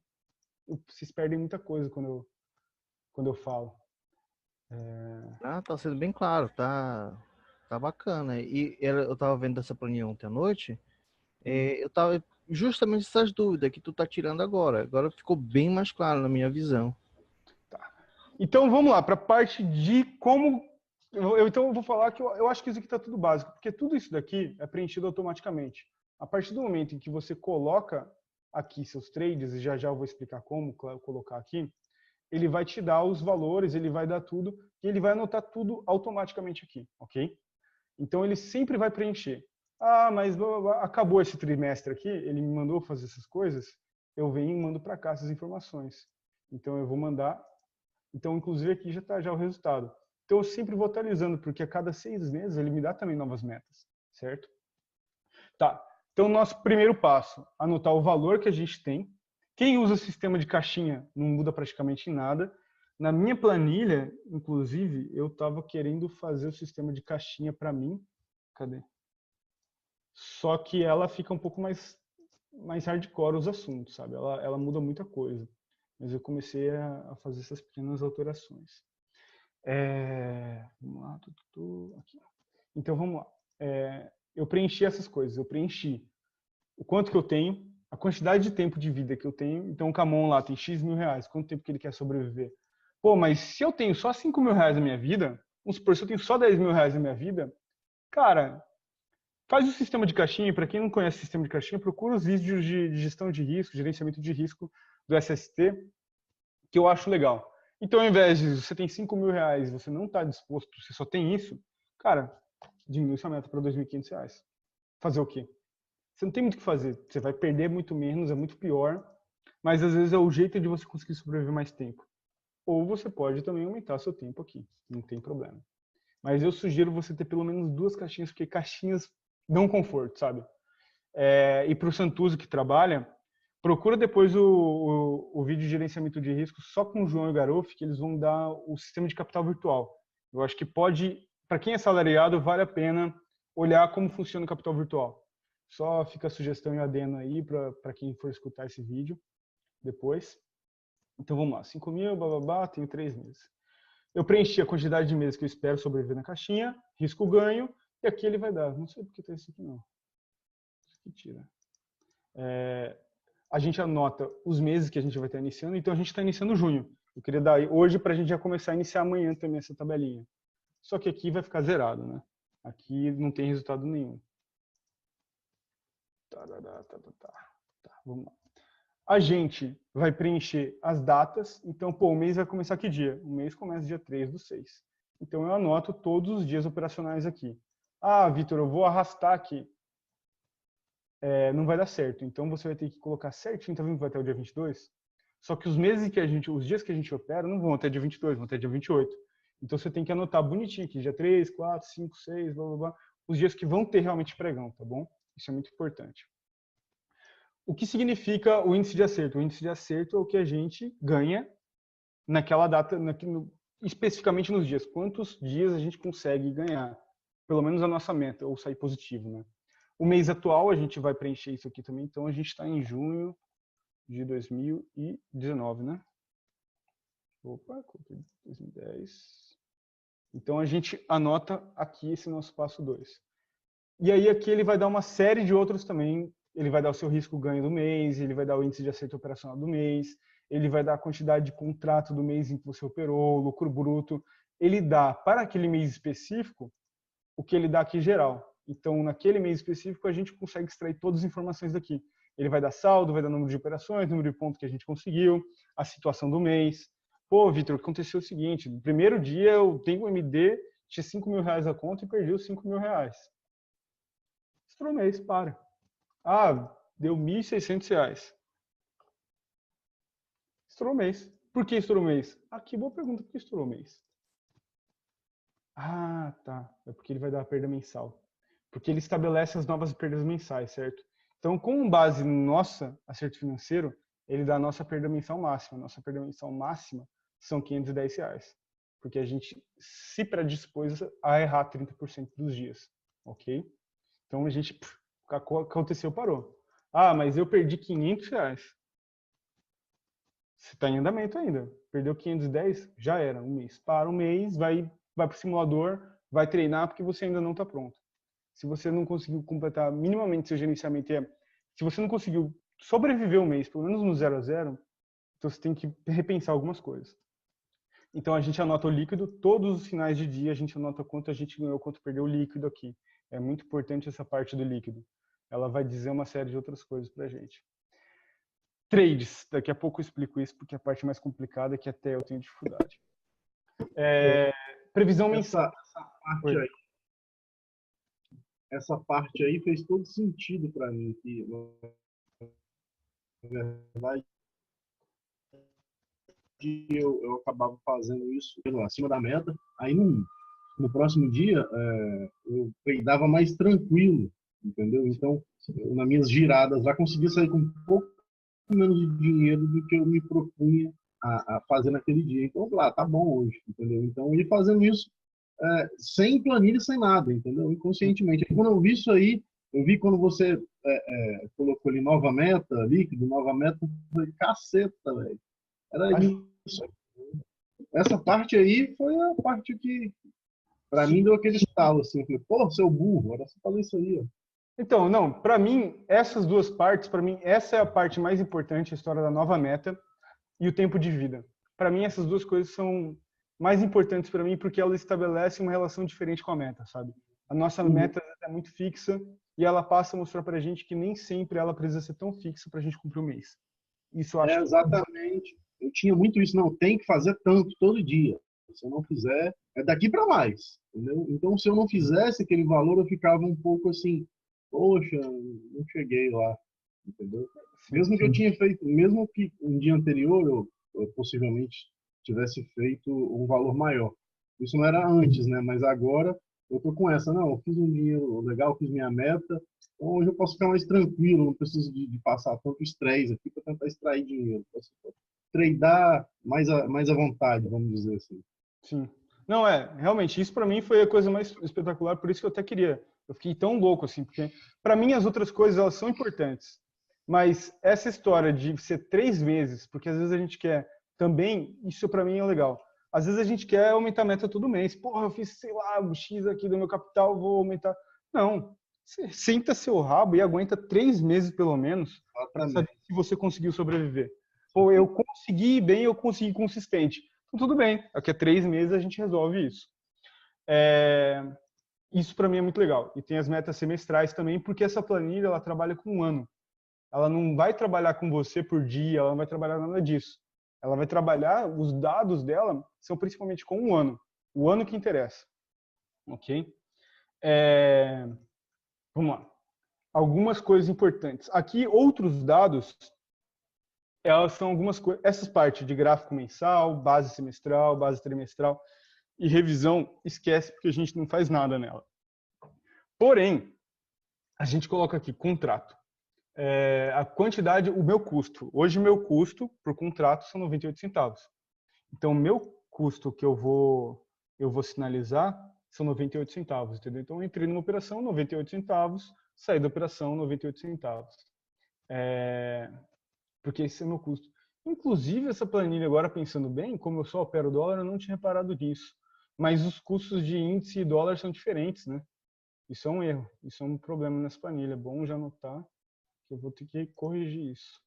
vocês perdem muita coisa quando eu falo. Tá sendo bem claro, tá bacana. E eu tava vendo essa planilha ontem à noite, eu tava justamente essas dúvidas que tu tá tirando agora. Agora ficou bem mais claro na minha visão. Tá. Então vamos lá, para a parte de como... Então eu vou falar que eu acho que isso aqui está tudo básico, porque tudo isso daqui é preenchido automaticamente. A partir do momento em que você coloca aqui seus trades, e já eu vou explicar como colocar aqui, ele vai te dar os valores, ele vai dar tudo, e ele vai anotar tudo automaticamente aqui, ok? Então ele sempre vai preencher. Ah, mas acabou esse trimestre aqui, ele me mandou fazer essas coisas, eu venho e mando para cá essas informações. Então eu vou mandar, então inclusive aqui já está já o resultado. Então eu sempre vou atualizando, porque a cada 6 meses ele me dá também novas metas, certo? Tá, então nosso primeiro passo, anotar o valor que a gente tem. Quem usa o sistema de caixinha não muda praticamente em nada. Na minha planilha, inclusive, eu estava querendo fazer o sistema de caixinha para mim. Cadê? Só que ela fica um pouco mais hardcore os assuntos, sabe? Ela muda muita coisa. Mas eu comecei a fazer essas pequenas alterações. Vamos lá, aqui. Então vamos lá. Eu preenchi essas coisas. Eu preenchi o quanto que eu tenho, a quantidade de tempo de vida que eu tenho. Então o Camon lá tem X mil reais. Quanto tempo que ele quer sobreviver? Pô, mas se eu tenho só 5 mil reais na minha vida, vamos supor, se eu tenho só 10 mil reais na minha vida, cara, faz o sistema de caixinha. Para quem não conhece o sistema de caixinha, procura os vídeos de gestão de risco, gerenciamento de risco do SST, que eu acho legal. Então, ao invés de você tem 5 mil reais, você não está disposto, você só tem isso, cara, diminui sua meta para R$2.500. Fazer o quê? Você não tem muito o que fazer. Você vai perder muito menos, é muito pior, mas às vezes é o jeito de você conseguir sobreviver mais tempo. Ou você pode também aumentar seu tempo aqui, não tem problema. Mas eu sugiro você ter pelo menos 2 caixinhas, porque caixinhas dão conforto, sabe? E para o Santuzo que trabalha, procura depois o vídeo de gerenciamento de risco só com o João e o Garof, que eles vão dar o sistema de capital virtual. Eu acho que pode, para quem é assalariado, vale a pena olhar como funciona o capital virtual. Só fica a sugestão e adendo aí para quem for escutar esse vídeo depois. Então vamos lá, 5 mil, bababá, tenho 3 meses. Eu preenchi a quantidade de meses que eu espero sobreviver na caixinha, risco-ganho, e aqui ele vai dar. Não sei porque tá isso aqui não. Isso aqui tira. A gente anota os meses que a gente vai estar iniciando, então a gente está iniciando junho. Eu queria dar hoje para a gente já começar a iniciar amanhã também essa tabelinha. Só que aqui vai ficar zerado, né? Aqui não tem resultado nenhum. Vamos lá. A gente vai preencher as datas. Então, o mês vai começar que dia? O mês começa dia 3/6. Então, eu anoto todos os dias operacionais aqui. Ah, Vitor, eu vou arrastar aqui. Não vai dar certo. Então, você vai ter que colocar certinho, tá vendo que vai até o dia 22? Só que os dias que a gente opera não vão até dia 22, vão até dia 28. Então, você tem que anotar bonitinho aqui, dia 3, 4, 5, 6, blá, blá, blá, os dias que vão ter realmente pregão, tá bom? Isso é muito importante. O que significa o índice de acerto? O índice de acerto é o que a gente ganha naquela data, especificamente nos dias. Quantos dias a gente consegue ganhar? Pelo menos a nossa meta, ou sair positivo, né? O mês atual, a gente vai preencher isso aqui também. Então, a gente está em junho de 2019, né? Opa, 2010. Então, a gente anota aqui esse nosso passo 2. E aí, aqui ele vai dar uma série de outros também. Ele vai dar o seu risco-ganho do mês, ele vai dar o índice de acerto operacional do mês, ele vai dar a quantidade de contrato do mês em que você operou, lucro bruto. Ele dá, para aquele mês específico, o que ele dá aqui geral. Então, naquele mês específico, a gente consegue extrair todas as informações daqui. Ele vai dar saldo, vai dar número de operações, número de pontos que a gente conseguiu, a situação do mês. Pô, Vitor, aconteceu o seguinte, no primeiro dia eu tenho um MD, tinha 5 mil reais na conta e perdi os 5 mil reais. Estourou o mês, para. Ah, deu 1.600 reais. Estourou o mês. Por que estourou o mês? Ah, que boa pergunta, por que estourou o mês? Ah, tá. É porque ele vai dar a perda mensal. Porque ele estabelece as novas perdas mensais, certo? Então, com base no nosso acerto financeiro, ele dá a nossa perda mensal máxima. Nossa perda mensal máxima são 510 reais. Porque a gente se predispôs a errar 30% dos dias, ok? Então, a gente, aconteceu, parou. Ah, mas eu perdi 500 reais. Você está em andamento ainda. Perdeu 510, já era, um mês. Para um mês, vai para o simulador, vai treinar, porque você ainda não está pronto. Se você não conseguiu completar minimamente seu gerenciamento, se você não conseguiu sobreviver um mês, pelo menos no 0 a 0, então você tem que repensar algumas coisas. Então a gente anota o líquido, todos os finais de dia a gente anota quanto a gente ganhou, quanto perdeu o líquido aqui. É muito importante essa parte do líquido. Ela vai dizer uma série de outras coisas pra gente. Trades, daqui a pouco eu explico isso, porque é a parte mais complicada que até eu tenho dificuldade. Previsão mensal. Essa parte aí fez todo sentido para mim, que na verdade eu acabava fazendo isso acima da meta, aí no próximo dia eu tradeava mais tranquilo, entendeu? Então, nas minhas giradas lá, conseguia sair com um pouco menos de dinheiro do que eu me propunha a fazer naquele dia. Então, lá, tá bom hoje, entendeu? Então, eu ia fazendo isso sem planilha, sem nada, entendeu? Inconscientemente. E quando eu vi isso aí, eu vi quando você colocou ali nova meta, líquido, nova meta, eu falei, caceta, velho. Era isso. Essa parte aí foi a parte que, pra mim, deu aquele estalo, assim. Eu falei, pô, seu burro, era só fazer isso aí, ó. Então, não, para mim, essas duas partes, para mim, essa é a parte mais importante, a história da nova meta e o tempo de vida. Para mim, essas duas coisas são mais importantes para mim porque elas estabelecem uma relação diferente com a meta, sabe? A nossa meta é muito fixa e ela passa a mostrar para a gente que nem sempre ela precisa ser tão fixa para a gente cumprir o mês. Isso eu acho exatamente. Eu tinha muito isso, não, tem que fazer tanto todo dia. Se eu não fizer, é daqui para mais, entendeu? Então, se eu não fizesse aquele valor, eu ficava um pouco assim, poxa, não cheguei lá, entendeu? Mesmo que eu tinha feito, mesmo que um dia anterior eu possivelmente tivesse feito um valor maior. Isso não era antes, né? Mas agora eu tô com essa, não, eu fiz um dinheiro legal, fiz minha meta, então hoje eu posso ficar mais tranquilo, não preciso de passar tanto estresse aqui para tentar extrair dinheiro. Posso tradar mais à vontade, vamos dizer assim. Sim. Não, realmente, isso para mim foi a coisa mais espetacular, por isso que eu até queria. Eu fiquei tão louco assim, porque para mim as outras coisas elas são importantes. Mas essa história de ser 3 meses, porque às vezes a gente quer também, isso para mim é legal. Às vezes a gente quer aumentar a meta todo mês. Porra, eu fiz, sei lá, o X aqui do meu capital, vou aumentar. Não. Você senta seu rabo e aguenta 3 meses pelo menos para saber se você conseguiu sobreviver. Pô, eu consegui bem, eu consegui consistente. Então tudo bem, daqui a 3 meses a gente resolve isso. Isso para mim é muito legal. E tem as metas semestrais também, porque essa planilha ela trabalha com um ano. Ela não vai trabalhar com você por dia, ela não vai trabalhar nada disso. Ela vai trabalhar, os dados dela são principalmente com um ano. O ano que interessa. Ok? Vamos lá. Algumas coisas importantes. Aqui, outros dados, elas são algumas coisas. Essas partes de gráfico mensal, base semestral, base trimestral e revisão, esquece porque a gente não faz nada nela. Porém, a gente coloca aqui contrato. A quantidade, o meu custo. Hoje, meu custo por contrato são 98 centavos. Então, o meu custo que eu vou sinalizar são 98 centavos, entendeu? Então, eu entrei numa operação, 98 centavos, saí da operação, 98 centavos. Porque esse é o meu custo. Inclusive, essa planilha, agora pensando bem, como eu só opero dólar, eu não tinha reparado nisso. Mas os custos de índice e dólar são diferentes, né? Isso é um erro, isso é um problema nessa planilha. É bom já notar que eu vou ter que corrigir isso.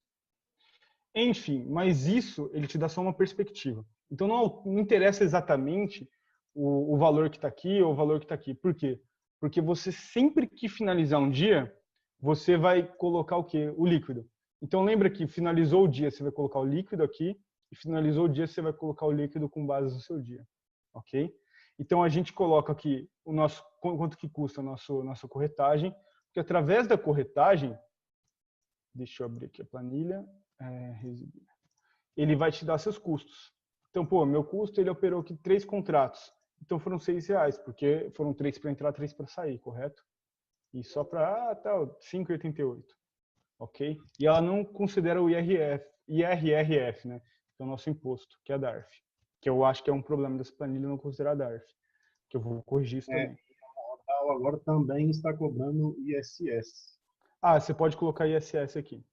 Enfim, mas isso ele te dá só uma perspectiva. Então não interessa exatamente o valor que está aqui ou o valor que está aqui. Por quê? Porque você sempre que finalizar um dia, você vai colocar o quê? O líquido. Então lembra que finalizou o dia, você vai colocar o líquido aqui, e finalizou o dia, você vai colocar o líquido com base no seu dia. Ok? Então a gente coloca aqui o nosso, quanto que custa a nossa corretagem, porque através da corretagem, deixa eu abrir aqui a planilha, ele vai te dar seus custos. Então, pô, meu custo, ele operou aqui 3 contratos. Então foram R$6, porque foram 3 para entrar, 3 para sair, correto? E só para tá, 5,88. Ok? E ela não considera o IRRF, né? Que é o nosso imposto, que é a DARF. Que eu acho que é um problema dessa planilha não considerar a DARF. Que eu vou corrigir isso também. A Odal agora também está cobrando ISS. Ah, você pode colocar ISS aqui.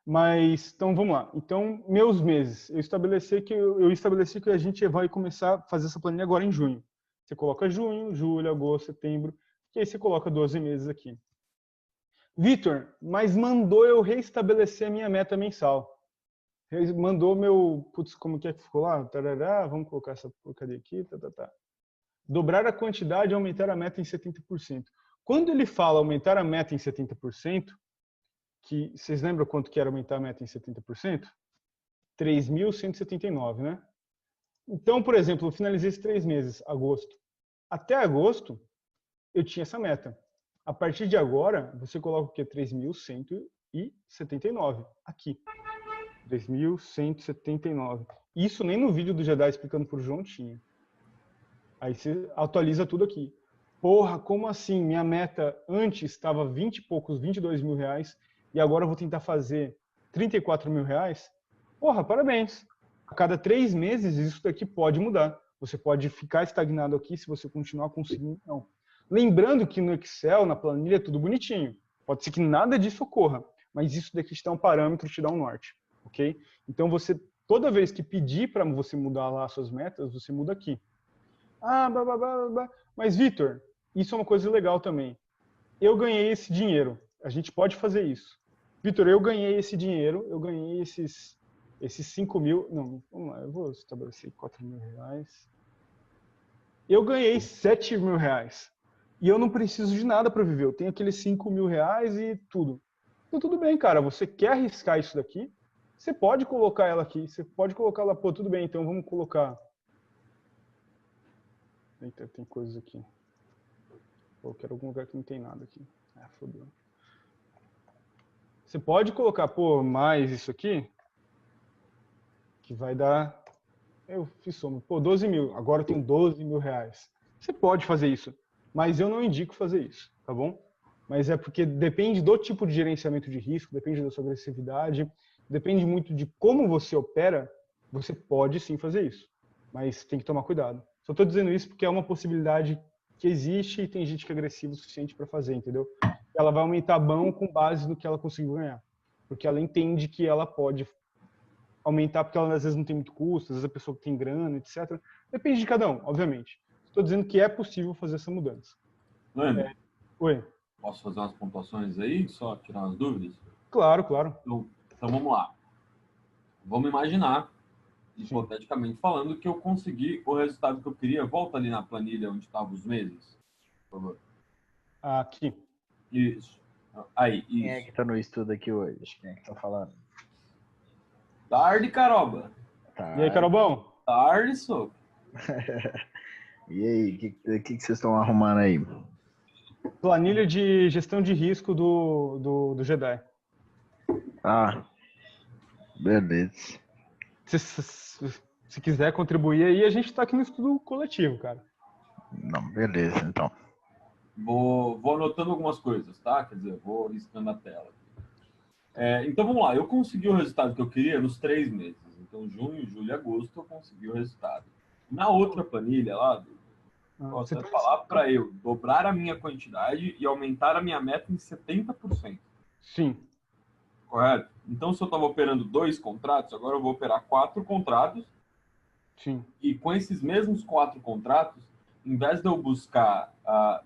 Mas, então vamos lá. Então, meus meses. Eu estabeleci que a gente vai começar a fazer essa planilha agora em junho. Você coloca junho, julho, agosto, setembro, e aí você coloca 12 meses aqui. Vitor, mas mandou eu reestabelecer a minha meta mensal. Mandou meu... Putz, como que é que ficou lá? Tarará, vamos colocar essa porcaria aqui. Tá. Dobrar a quantidade e aumentar a meta em 70%. Quando ele fala aumentar a meta em 70%, que vocês lembram quanto que era aumentar a meta em 70%? 3.179, né? Então, por exemplo, eu finalizei esses 3 meses, agosto. Até agosto, eu tinha essa meta. A partir de agora, você coloca o quê? 3.179 aqui. 3.179. Isso nem no vídeo do Jedi explicando por João tinha. Aí você atualiza tudo aqui. Porra, como assim? Minha meta antes estava 20 e poucos, 22 mil reais, e agora eu vou tentar fazer 34 mil reais? Porra, parabéns. A cada 3 meses isso daqui pode mudar. Você pode ficar estagnado aqui se você continuar conseguindo. Não. Lembrando que no Excel, na planilha, é tudo bonitinho. Pode ser que nada disso ocorra, mas isso daqui te dá um parâmetro, te dá um norte. Ok? Então, você, toda vez que pedir para você mudar lá as suas metas, você muda aqui. Ah, blá, blá, blá, blá. Mas, Vitor, isso é uma coisa legal também. Eu ganhei esse dinheiro. A gente pode fazer isso. Vitor, eu ganhei esse dinheiro, eu ganhei esses 5 mil. Não, vamos lá, eu vou estabelecer 4 mil reais. Eu ganhei 7 mil reais. E eu não preciso de nada para viver. Eu tenho aqueles 5 mil reais e tudo. Então, tudo bem, cara. Você quer arriscar isso daqui? Você pode colocar ela aqui. Você pode colocar lá, pô, tudo bem, então vamos colocar. Eita, tem coisas aqui. Pô, eu quero algum lugar que não tem nada aqui. Ah, fodeu. Você pode colocar, pô, mais isso aqui, que vai dar... Eu fiz soma. Pô, 12 mil. Agora eu tenho 12 mil reais. Você pode fazer isso, mas eu não indico fazer isso, tá bom? Mas é porque depende do tipo de gerenciamento de risco, depende da sua agressividade, depende muito de como você opera, você pode sim fazer isso. Mas tem que tomar cuidado. Só estou dizendo isso porque é uma possibilidade que existe e tem gente que é agressiva o suficiente para fazer, entendeu? Ela vai aumentar a mão com base no que ela conseguiu ganhar. Porque ela entende que ela pode aumentar porque ela às vezes não tem muito custo, às vezes a pessoa tem grana, etc. Depende de cada um, obviamente. Estou dizendo que é possível fazer essa mudança. Leandro, Oi? posso fazer umas pontuações aí, só tirar umas dúvidas? Claro, claro. Então vamos lá. Vamos imaginar, hipoteticamente falando, que eu consegui o resultado que eu queria. Volta ali na planilha onde estavam os meses, por favor. Aqui. Isso. Aí, isso. Quem é que tá no estudo aqui hoje? Quem é que tá falando? Tarde, caroba. Tá. E aí, Carobão? Tarde, sou. E aí, o que vocês estão arrumando aí? Planilha de gestão de risco do Jedi. Ah, beleza. Se quiser contribuir aí, a gente está aqui no estudo coletivo, cara. Não, beleza, então. Vou anotando algumas coisas, tá? Quer dizer, vou riscando a tela. Então vamos lá. Eu consegui o resultado que eu queria nos 3 meses. Então, junho, julho e agosto, eu consegui o resultado. Na outra planilha lá, você vai falar para eu dobrar a minha quantidade e aumentar a minha meta em 70%. Sim. Correto? Então, se eu estava operando 2 contratos, agora eu vou operar 4 contratos. Sim. E com esses mesmos 4 contratos, em vez de eu buscar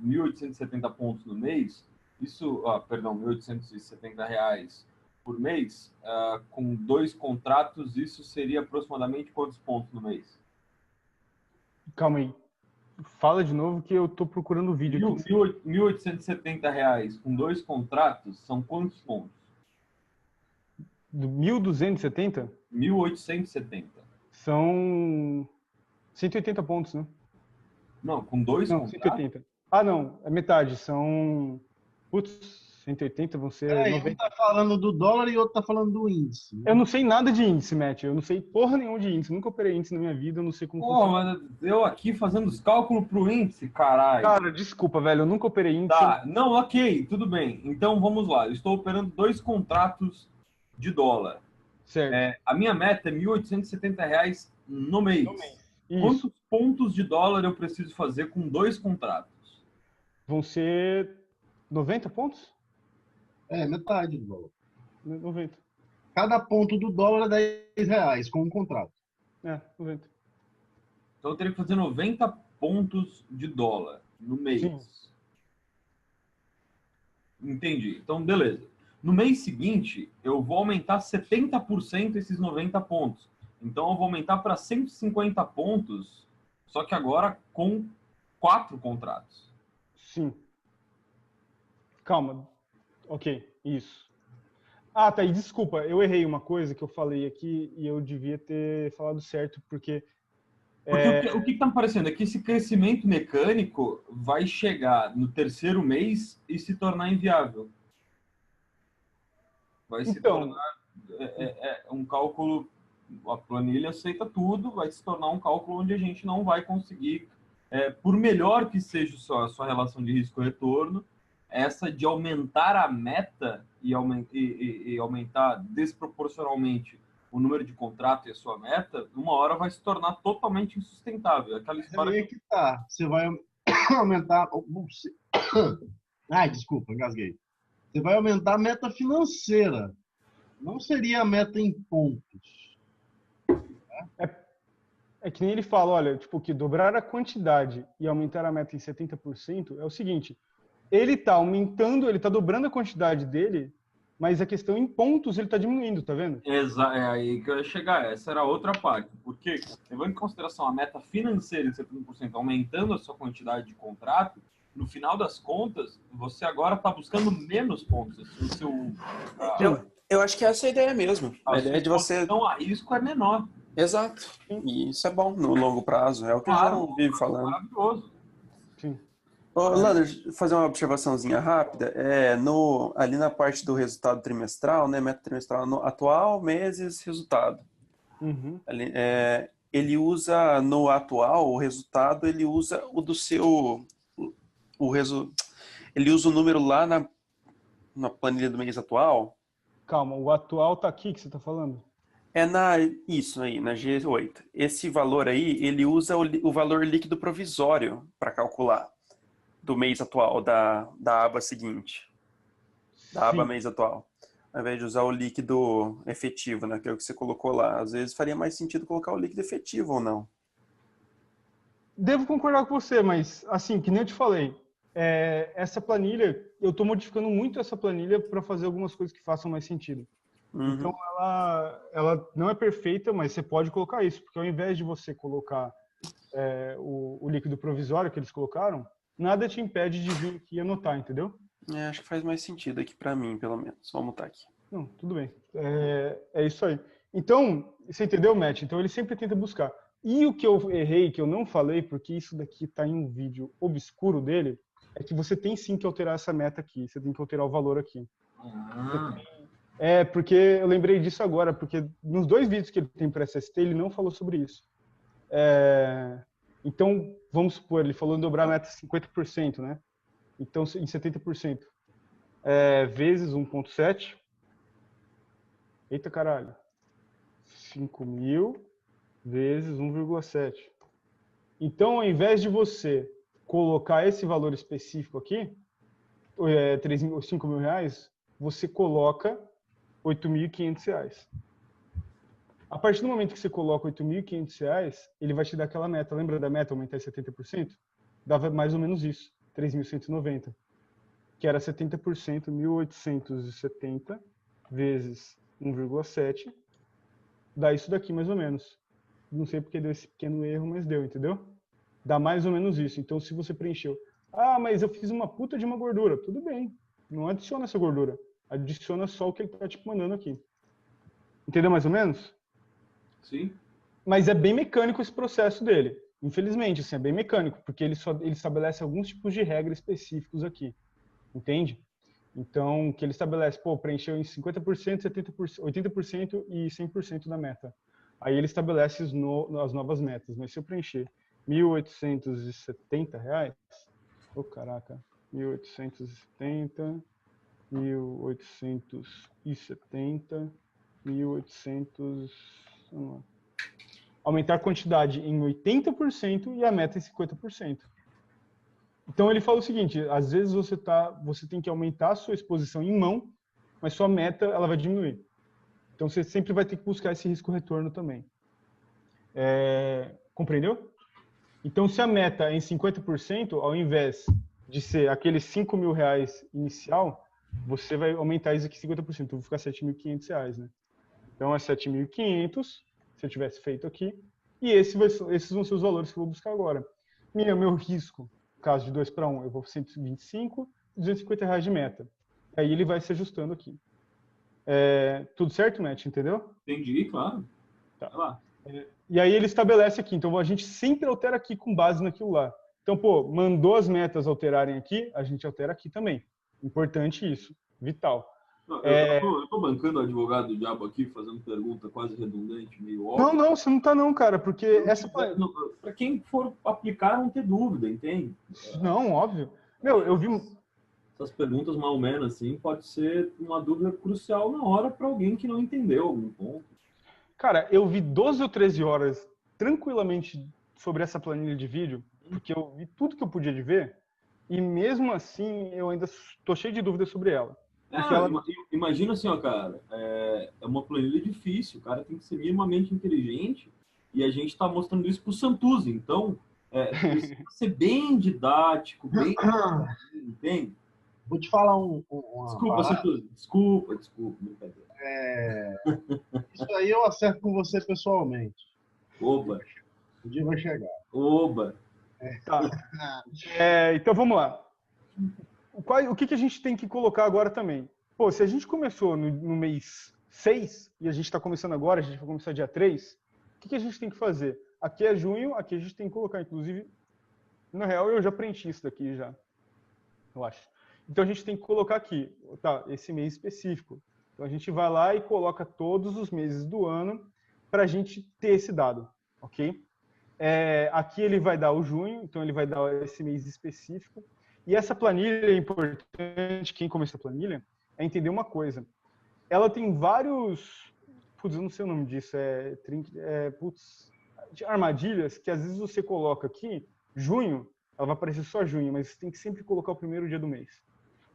1.870 pontos no mês, R$1.870 por mês, com 2 contratos, isso seria aproximadamente quantos pontos no mês? Calma aí. Fala de novo que eu tô procurando o vídeo aqui. R$ 1.870 com 2 contratos são quantos pontos? Do 1.270 1.870. são 180 pontos, né? Não, com 2 Não, contratos? 180. Ah, não, é metade. São. Putz, 180 vão ser Peraí, um 90. tá falando do dólar e outro tá falando do índice. Eu não sei nada de índice, Matt. Eu não sei porra nenhuma de índice. Nunca operei índice na minha vida. Eu não sei como Porra, funciona. mas eu aqui fazendo os cálculos pro índice, caralho. Cara, desculpa, velho. Eu nunca operei índice. Tá, não, ok, tudo bem. Então vamos lá. Eu estou operando 2 contratos de dólar. Certo. A minha meta é R$ 1.870 no mês. Isso. Quantos pontos de dólar eu preciso fazer com 2 contratos? Vão ser 90 pontos? É, metade do dólar. 90. Cada ponto do dólar é R$10 com um contrato. É, 90. Então eu teria que fazer 90 pontos de dólar no mês. Sim. Entendi. Então, beleza. No mês seguinte, eu vou aumentar 70% esses 90 pontos. Então, eu vou aumentar para 150 pontos, só que agora com 4 contratos. Sim. Calma. Ok, isso. Ah, tá. E desculpa, eu errei uma coisa que eu falei aqui e eu devia ter falado certo, porque Porque o que está me parecendo é que esse crescimento mecânico vai chegar no terceiro mês e se tornar inviável. Vai se Então, tornar um cálculo, a planilha aceita tudo, vai se tornar um cálculo onde a gente não vai conseguir, por melhor que seja a sua relação de risco-retorno, essa de aumentar a meta e aumentar desproporcionalmente o número de contrato e a sua meta, uma hora vai se tornar totalmente insustentável. Aquela história Aí é que tá. Você vai aumentar. Ai, desculpa, engasguei. Você vai aumentar a meta financeira. Não seria a meta em pontos. é que nem ele fala, olha, tipo, que dobrar a quantidade e aumentar a meta em 70% é o seguinte, ele tá aumentando, ele tá dobrando a quantidade dele, mas a questão em pontos ele tá diminuindo, tá vendo? É aí que eu ia chegar. Essa era a outra parte. Porque, levando em consideração a meta financeira de 70%, aumentando a sua quantidade de contrato, no final das contas, você agora está buscando menos pontos. O seu, Eu acho que essa é a ideia mesmo. A ideia de você. Então, a risco é menor. Exato. E isso é bom no longo prazo. É o que o Claro, João vive falando. maravilhoso. Sim. Ô, Lander, fazer uma observaçãozinha rápida. Ali na parte do resultado trimestral, né? Meta trimestral atual, meses, resultado. Uhum. Ele usa no atual, o resultado, ele usa o do seu. Ele usa o número lá na planilha do mês atual. Calma, o atual tá aqui que você tá falando? Isso aí, na G8. Esse valor aí, ele usa o valor líquido provisório para calcular do mês atual, da aba seguinte. Da aba Sim. mês atual. Ao invés de usar o líquido efetivo, né, que é o que você colocou lá. Às vezes faria mais sentido colocar o líquido efetivo ou não. Devo concordar com você, mas assim, que nem eu te falei, essa planilha, eu estou modificando muito essa planilha para fazer algumas coisas que façam mais sentido. Uhum. Então, ela não é perfeita, mas você pode colocar isso, porque ao invés de você colocar o líquido provisório que eles colocaram, nada te impede de vir aqui e anotar, entendeu? Acho que faz mais sentido aqui para mim, pelo menos. Vamos mutar aqui. Não, tudo bem. É isso aí. Então, você entendeu, Matt? Então, ele sempre tenta buscar. E o que eu errei, que eu não falei, porque isso daqui está em um vídeo obscuro dele, é que você tem sim que alterar essa meta aqui. Você tem que alterar o valor aqui. Porque eu lembrei disso agora, porque nos 2 vídeos que ele tem para SST, ele não falou sobre isso. Então, vamos supor, ele falou em dobrar a meta 50%, né? Então, em 70%. Vezes 1,7. Eita caralho. 5.000 vezes 1,7. Então, ao invés de você colocar esse valor específico aqui, 5 mil reais, você coloca R$8.500. A partir do momento que você coloca R$8.500, ele vai te dar aquela meta. Lembra da meta aumentar em 70%? Dava mais ou menos isso, 3.190. Que era 70%, 1.870 vezes 1,7. Dá isso daqui mais ou menos. Não sei porque deu esse pequeno erro, mas deu, entendeu? dá mais ou menos isso. Então, se você preencheu, mas eu fiz uma puta de uma gordura, tudo bem, não adiciona essa gordura, adiciona só o que ele tá te mandando aqui. Entendeu mais ou menos? Sim. Mas é bem mecânico esse processo dele. Infelizmente, assim, é bem mecânico, porque ele estabelece alguns tipos de regras específicos aqui. Entende? Então, que ele estabelece, preencheu em 50%, 70%, 80% e 100% da meta. Aí ele estabelece as novas metas. Mas se eu preencher R$1.870, caraca, 1.870, 1.870, 1.800, vamos lá. Aumentar a quantidade em 80% e a meta em 50%. Então ele fala o seguinte, às vezes você tem que aumentar a sua exposição em mão, mas sua meta ela vai diminuir. Então você sempre vai ter que buscar esse risco-retorno também. Compreendeu? Então se a meta é em 50%, ao invés de ser aqueles R$5.000 inicial, você vai aumentar isso aqui 50%, vai ficar R$7.500, né? Então é 7.500, se eu tivesse feito aqui, e esses vão ser os valores que eu vou buscar agora. Meu risco, caso de 2 para 1, eu vou 125, R$250 de meta. Aí ele vai se ajustando aqui. Tudo certo, Matt? Entendeu? Entendi, claro. Tá. Vai lá. E aí ele estabelece aqui. Então a gente sempre altera aqui com base naquilo lá. Então, mandou as metas alterarem aqui, a gente altera aqui também. Importante isso. Vital. Não, eu tô bancando o advogado do diabo aqui, fazendo pergunta quase redundante, meio óbvia. Não, você não tá não, cara, porque Para quem for aplicar, não ter dúvida, entende? Não, óbvio. Eu vi... Essas perguntas mal menos, assim, pode ser uma dúvida crucial na hora para alguém que não entendeu algum ponto. Cara, eu vi 12 ou 13 horas tranquilamente sobre essa planilha de vídeo, porque eu vi tudo que eu podia de ver, e mesmo assim eu ainda tô cheio de dúvidas sobre ela. Imagina assim, cara, é uma planilha difícil, o cara tem que ser minimamente inteligente, e a gente está mostrando isso para o Santuzi, então precisa ser bem didático, bem entende? Vou te falar Desculpa, Santuzi, desculpa, brincadeira. Isso aí eu acerto com você pessoalmente. Oba. O dia vai chegar. Oba. Tá. Então vamos lá. O que a gente tem que colocar agora também? Se a gente começou no mês 6 e a gente está começando agora, a gente vai começar dia 3, o que a gente tem que fazer? Aqui é junho, aqui a gente tem que colocar, inclusive, na real eu já preenchi isso daqui já, eu acho. Então a gente tem que colocar aqui, tá, esse mês específico. Então a gente vai lá e coloca todos os meses do ano para a gente ter esse dado, ok? Aqui ele vai dar o junho, então ele vai dar esse mês específico. E essa planilha é importante, quem começa a planilha, é entender uma coisa. Ela tem vários, eu não sei o nome disso, armadilhas que às vezes você coloca aqui, junho, ela vai aparecer só junho, mas você tem que sempre colocar o primeiro dia do mês.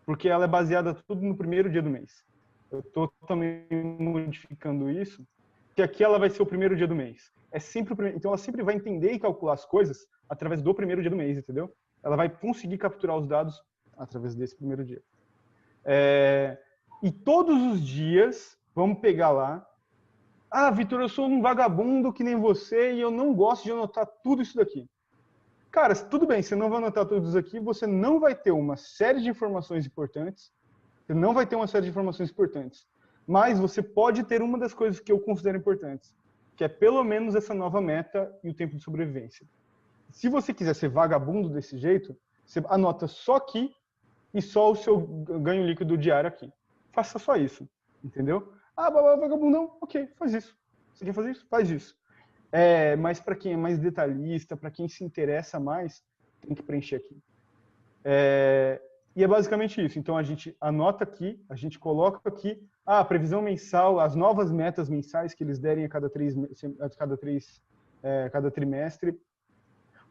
Porque ela é baseada tudo no primeiro dia do mês. Eu estou também modificando isso, que aqui ela vai ser o primeiro dia do mês. Então ela sempre vai entender e calcular as coisas através do primeiro dia do mês, entendeu? Ela vai conseguir capturar os dados através desse primeiro dia. E todos os dias, vamos pegar lá, Vitor, eu sou um vagabundo que nem você e eu não gosto de anotar tudo isso daqui. Cara, tudo bem, você não vai anotar tudo isso aqui, você não vai ter uma série de informações importantes, mas você pode ter uma das coisas que eu considero importantes, que é pelo menos essa nova meta e o tempo de sobrevivência. Se você quiser ser vagabundo desse jeito, você anota só aqui e só o seu ganho líquido diário aqui. Faça só isso, entendeu? Vagabundão, ok, faz isso. Você quer fazer isso? Faz isso. Mas para quem é mais detalhista, para quem se interessa mais, tem que preencher aqui. E é basicamente isso. Então a gente anota aqui, a gente coloca aqui a previsão mensal, as novas metas mensais que eles derem a cada trimestre.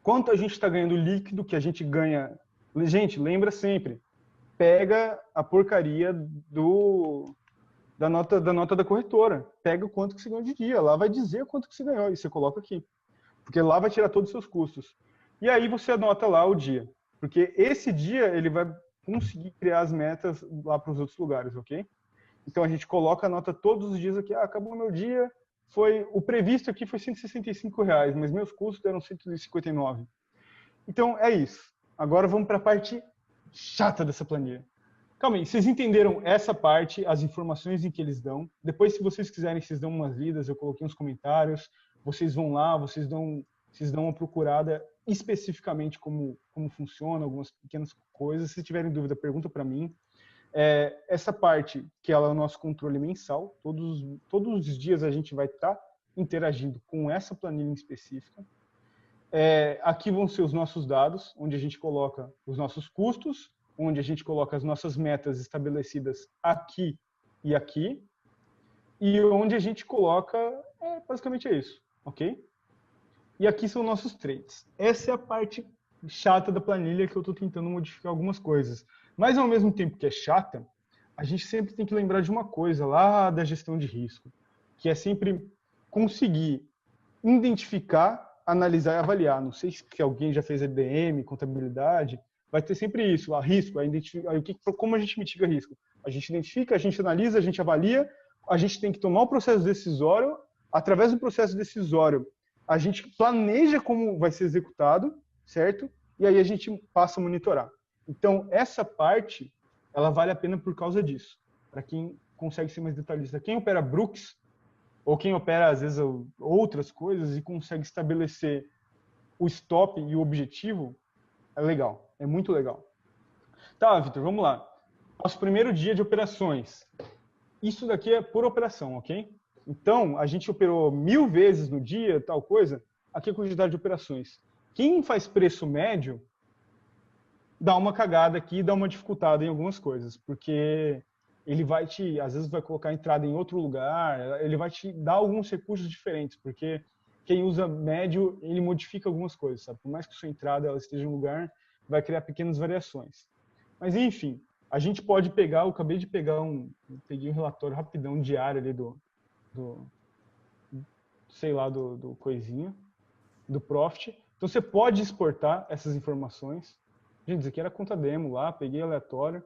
Quanto a gente está ganhando líquido, que a gente ganha... Gente, lembra sempre, pega a porcaria da nota da corretora. Pega o quanto que você ganhou de dia. Lá vai dizer quanto que você ganhou e você coloca aqui. Porque lá vai tirar todos os seus custos. E aí você anota lá o dia. Porque esse dia ele vai conseguir criar as metas lá para os outros lugares, ok? Então a gente coloca a nota todos os dias aqui. Acabou meu dia, o previsto aqui foi R$165, mas meus custos eram 159. Então, é isso. Agora vamos para a parte chata dessa planilha. Calma aí, vocês entenderam essa parte, as informações em que eles dão? Depois, se vocês quiserem, vocês dão umas lidas, eu coloquei uns comentários, vocês vão lá, vocês dão uma procurada especificamente como funciona, algumas pequenas coisas. Se tiverem dúvida, pergunta para mim. Essa parte, que ela é o nosso controle mensal, todos os dias a gente vai estar interagindo com essa planilha em específica. Aqui vão ser os nossos dados, onde a gente coloca os nossos custos, onde a gente coloca as nossas metas estabelecidas aqui e aqui, e onde a gente coloca, basicamente é isso, ok? E aqui são nossos trades. Essa é a parte chata da planilha que eu estou tentando modificar algumas coisas. Mas, ao mesmo tempo que é chata, a gente sempre tem que lembrar de uma coisa lá da gestão de risco, que é sempre conseguir identificar, analisar e avaliar. Não sei se alguém já fez EDM, contabilidade, vai ter sempre isso, a risco, como a gente mitiga risco? A gente identifica, a gente analisa, a gente avalia, a gente tem que tomar o processo decisório, através do processo decisório, a gente planeja como vai ser executado, certo? E aí a gente passa a monitorar. Então, essa parte, ela vale a pena por causa disso. Para quem consegue ser mais detalhista. Quem opera Brooks, ou quem opera, às vezes, outras coisas e consegue estabelecer o stop e o objetivo, é legal. É muito legal. Tá, Vitor, vamos lá. Nosso primeiro dia de operações. Isso daqui é por operação, ok? Então, a gente operou 1000 vezes no dia, tal coisa. Aqui é a quantidade de operações. Quem faz preço médio dá uma cagada aqui, dá uma dificultada em algumas coisas, porque ele vai às vezes vai colocar a entrada em outro lugar, ele vai te dar alguns recursos diferentes, porque quem usa médio, ele modifica algumas coisas, sabe? Por mais que a sua entrada ela esteja em um lugar, vai criar pequenas variações. Mas, enfim, a gente pode pegar, eu acabei de pegar peguei um relatório rapidão diário ali do coisinha, do Profit. Então, você pode exportar essas informações. Gente, isso aqui era conta demo lá, peguei aleatório.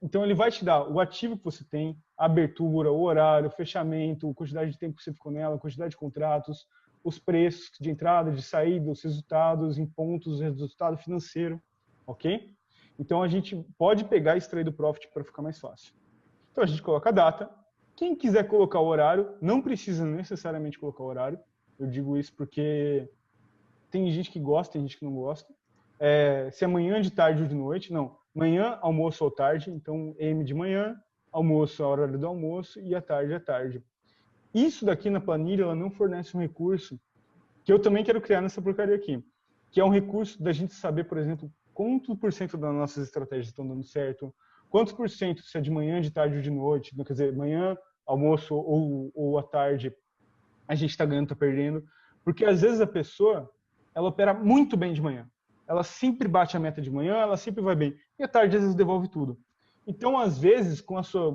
Então, ele vai te dar o ativo que você tem, a abertura, o horário, o fechamento, a quantidade de tempo que você ficou nela, a quantidade de contratos, os preços de entrada, de saída, os resultados em pontos, resultado financeiro, ok? Então, a gente pode pegar e extrair do Profit para ficar mais fácil. Então, a gente coloca a data. Quem quiser colocar o horário, não precisa necessariamente colocar o horário. Eu digo isso porque tem gente que gosta, tem gente que não gosta. Se é manhã, de tarde ou de noite, não. Manhã, almoço ou tarde, então M de manhã, almoço a hora do almoço e à tarde. Isso daqui na planilha, ela não fornece um recurso que eu também quero criar nessa porcaria aqui, que é um recurso da gente saber, por exemplo, quanto por cento das nossas estratégias estão dando certo, quantos por cento se é de manhã, de tarde ou de noite, quer dizer, manhã, almoço ou à tarde, a gente está ganhando, está perdendo, porque às vezes a pessoa, ela opera muito bem de manhã. Ela sempre bate a meta de manhã, ela sempre vai bem. E à tarde, às vezes, devolve tudo. Então, às vezes,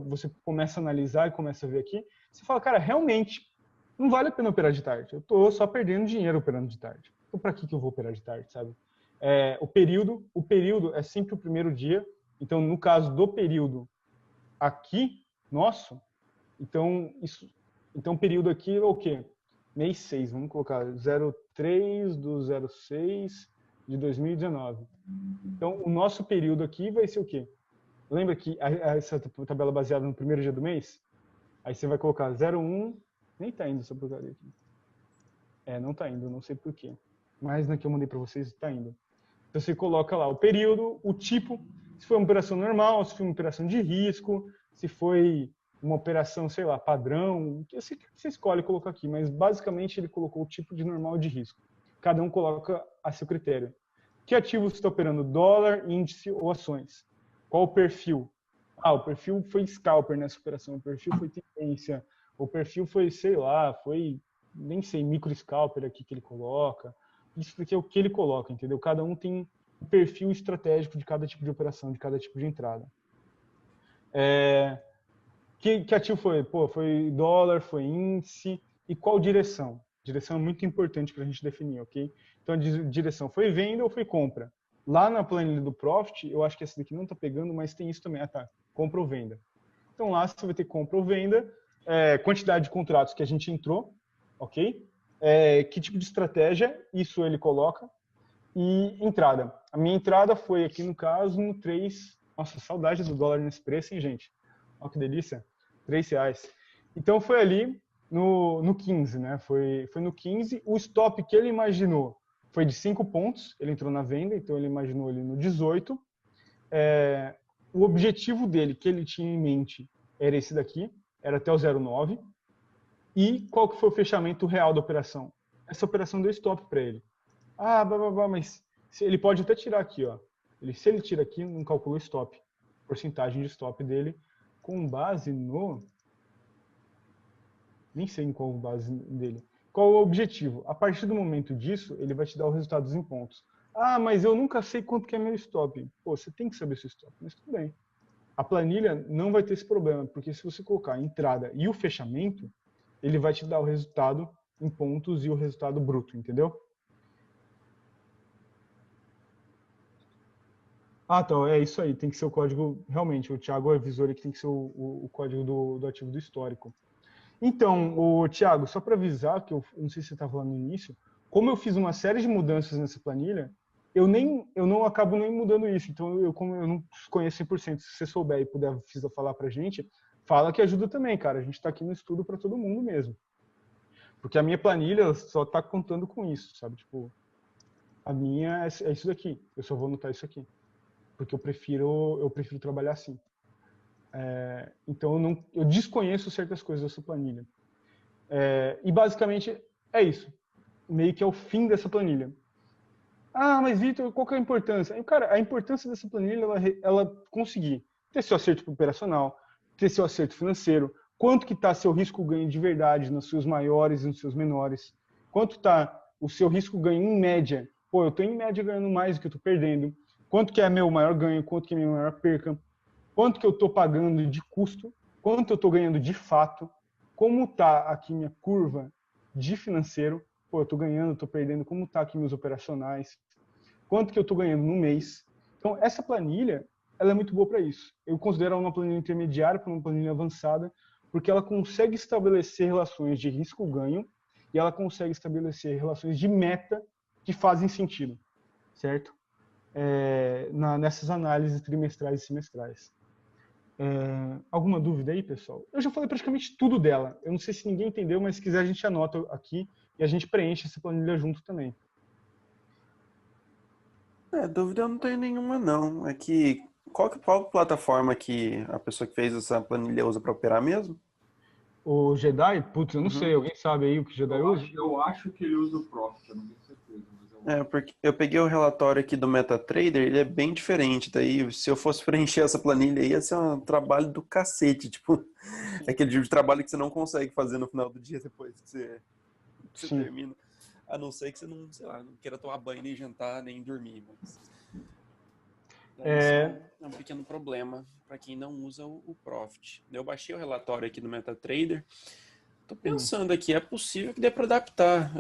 você começa a analisar e começa a ver aqui, você fala, cara, realmente, não vale a pena operar de tarde. Eu estou só perdendo dinheiro operando de tarde. Então, para que eu vou operar de tarde, sabe? O período é sempre o primeiro dia. Então, no caso do período aqui, nosso, então, o período aqui é o quê? Mês 6, vamos colocar 03/06 de 2019. Então, o nosso período aqui vai ser o quê? Lembra que essa tabela baseada no primeiro dia do mês? Aí você vai colocar 01, nem tá indo essa porcaria aqui. Não tá indo, não sei por quê. Mas na que eu mandei para vocês, tá indo. Então, você coloca lá o período, o tipo, se foi uma operação normal, se foi uma operação de risco, se foi uma operação, sei lá, padrão, você escolhe colocar aqui, mas basicamente ele colocou o tipo de normal de risco. Cada um coloca a seu critério. Que ativo você está operando? Dólar, índice ou ações? Qual o perfil? O perfil foi scalper nessa operação, o perfil foi tendência, o perfil foi, sei lá, nem sei, micro scalper aqui que ele coloca. Isso aqui é o que ele coloca, entendeu? Cada um tem um perfil estratégico de cada tipo de operação, de cada tipo de entrada. Que ativo foi? Foi dólar, foi índice. E qual direção? Direção é muito importante para a gente definir, ok? Então, a direção foi venda ou foi compra? Lá na planilha do Profit, eu acho que essa daqui não está pegando, mas tem isso também. Compra ou venda. Então, lá você vai ter compra ou venda, quantidade de contratos que a gente entrou, ok? Que tipo de estratégia, isso ele coloca. e entrada. A minha entrada foi aqui no caso no 3. Nossa, saudade do dólar nesse preço, hein, gente? Olha que delícia. R$3. Então foi ali no 15, né? Foi no 15. O stop que ele imaginou foi de 5 pontos. Ele entrou na venda, então ele imaginou ali no 18. O objetivo dele, que ele tinha em mente, era esse daqui, era até o 0,9. E qual que foi o fechamento real da operação? Essa operação deu stop para ele. Mas ele pode até tirar aqui, ó. Se ele tira aqui, não calculou stop. Porcentagem de stop dele com base no... Nem sei em qual base dele. Qual o objetivo? A partir do momento disso, ele vai te dar os resultados em pontos. Mas eu nunca sei quanto que é meu stop. Pô, você tem que saber seu stop, mas tudo bem. A planilha não vai ter esse problema, porque se você colocar a entrada e o fechamento, ele vai te dar o resultado em pontos e o resultado bruto, entendeu? Então, é isso aí. Tem que ser o código, realmente, o Thiago avisou ali que tem que ser o código do ativo do histórico. Então, Thiago, só para avisar, que eu não sei se você estava falando no início, como eu fiz uma série de mudanças nessa planilha, eu não acabo nem mudando isso. Então, como eu não conheço 100%, se você souber e puder falar para a gente, fala que ajuda também, cara. A gente está aqui no estudo para todo mundo mesmo. Porque a minha planilha só está contando com isso, sabe? Tipo, a minha é isso daqui. Eu só vou anotar isso aqui. Porque eu prefiro trabalhar assim. Então, eu desconheço certas coisas dessa planilha. E, basicamente, é isso. Meio que é o fim dessa planilha. Mas, Vitor, qual que é a importância? Cara, a importância dessa planilha ela conseguir ter seu acerto operacional, ter seu acerto financeiro, quanto que está seu risco-ganho de verdade nos seus maiores e nos seus menores, quanto está o seu risco-ganho em média. Pô, eu estou em média ganhando mais do que eu estou perdendo. Quanto que é meu maior ganho, quanto que é minha maior perca. Quanto que eu estou pagando de custo, quanto eu estou ganhando de fato, como está aqui minha curva de financeiro, eu estou ganhando, estou perdendo, como está aqui meus operacionais, quanto que eu estou ganhando no mês. Então, essa planilha, ela é muito boa para isso. Eu considero ela uma planilha intermediária para uma planilha avançada, porque ela consegue estabelecer relações de risco-ganho e ela consegue estabelecer relações de meta que fazem sentido, certo? Nessas análises trimestrais e semestrais. Alguma dúvida aí, pessoal? Eu já falei praticamente tudo dela. Eu não sei se ninguém entendeu, mas se quiser a gente anota aqui e a gente preenche essa planilha junto também. Dúvida eu não tenho nenhuma, não. É que qual plataforma que a pessoa que fez essa planilha usa para operar mesmo? O Jedi? Putz, eu não sei. Alguém sabe aí o que o Jedi usa? Eu acho que ele usa o Profit, eu não tenho certeza. Porque eu peguei o relatório aqui do MetaTrader, ele é bem diferente. Daí, se eu fosse preencher essa planilha aí, ia ser um trabalho do cacete. Tipo, é aquele tipo de trabalho que você não consegue fazer no final do dia depois que você termina. A não ser que você não, sei lá, não queira tomar banho, nem jantar, nem dormir. Mas... é um pequeno problema para quem não usa o Profit. Eu baixei o relatório aqui do MetaTrader. Tô pensando aqui, é possível que dê para adaptar.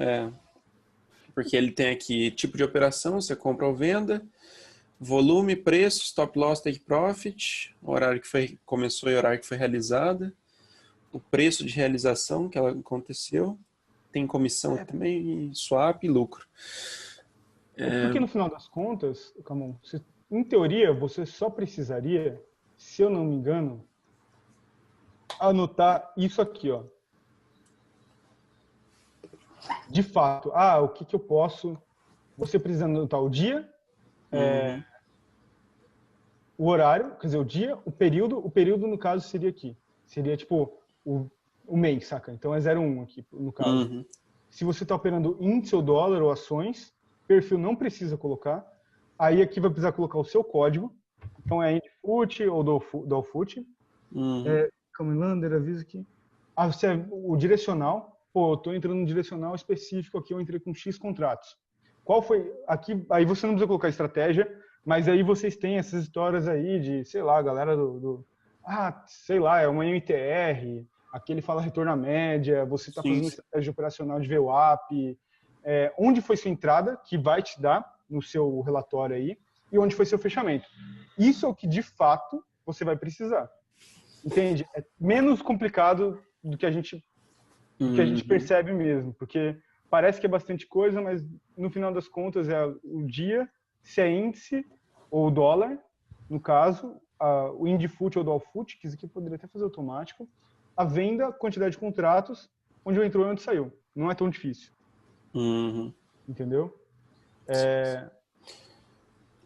Porque ele tem aqui tipo de operação, você compra ou venda, volume, preço, stop loss, take profit, horário que começou e horário que foi realizada, o preço de realização que ela aconteceu, tem comissão também, swap e lucro. Porque no final das contas, Camon, em teoria, você só precisaria, se eu não me engano, anotar isso aqui, ó. De fato, o que eu posso... Você precisa anotar o dia, o horário, quer dizer, o dia, o período no caso seria aqui. Seria tipo o mês, saca? Então é 01 aqui, no caso. Se você está operando índice ou dólar ou ações, perfil não precisa colocar. Aí aqui vai precisar colocar o seu código. Então é INDFUT ou DOLFUT. Camelander, avisa aqui. O direcional. Pô, eu tô entrando no direcional específico aqui, eu entrei com X contratos. Qual foi... Aqui, aí você não precisa colocar estratégia, mas aí vocês têm essas histórias aí de, sei lá, a galera sei lá, é uma MTR, aqui ele fala retorno à média, você está fazendo uma estratégia operacional de VWAP, onde foi sua entrada, que vai te dar no seu relatório aí, e onde foi seu fechamento. Isso é o que, de fato, você vai precisar. Entende? É menos complicado do que a gente percebe mesmo, porque parece que é bastante coisa, mas no final das contas é o dia, se é índice ou dólar, no caso, o INDFUT ou o DOLFUT, que isso aqui poderia até fazer automático, a venda, quantidade de contratos, onde entrou e onde saiu. Não é tão difícil. Uhum. Entendeu?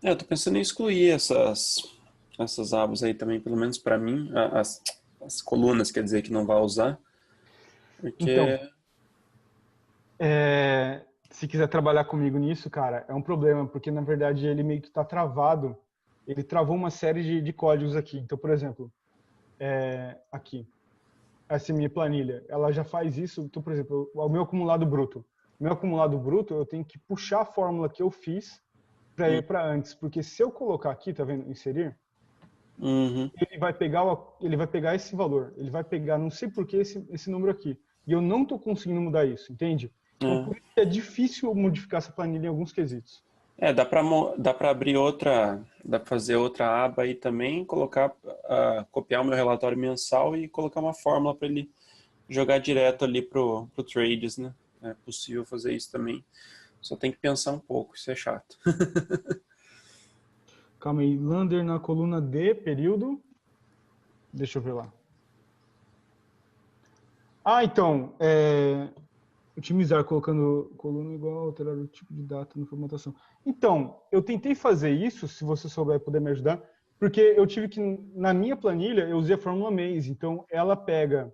Eu tô pensando em excluir essas abas aí também, pelo menos para mim, as colunas, quer dizer, que não vai usar, porque... Então, se quiser trabalhar comigo nisso, cara, é um problema, porque na verdade ele meio que está travado. Ele travou uma série de códigos aqui. Então, por exemplo, aqui, essa minha planilha, ela já faz isso. Então, por exemplo, o meu acumulado bruto. Meu acumulado bruto, eu tenho que puxar a fórmula que eu fiz para ir para antes, porque se eu colocar aqui, tá vendo, inserir, Uhum. ele vai pegar esse valor, ele vai pegar, não sei por que esse número aqui, e eu não estou conseguindo mudar isso, entende? Então, por isso que é difícil modificar essa planilha em alguns quesitos. Dá para abrir dá para fazer outra aba aí também, copiar o meu relatório mensal e colocar uma fórmula para ele jogar direto ali pro trades, né? É possível fazer isso também. Só tem que pensar um pouco, isso é chato. Calma aí, Lander na coluna D, período. Deixa eu ver lá. Então, otimizar colocando coluna igual, alterar o tipo de data na formatação. Então, eu tentei fazer isso, se você souber poder me ajudar, porque eu tive que, na minha planilha, eu usei a fórmula mês. Então, ela pega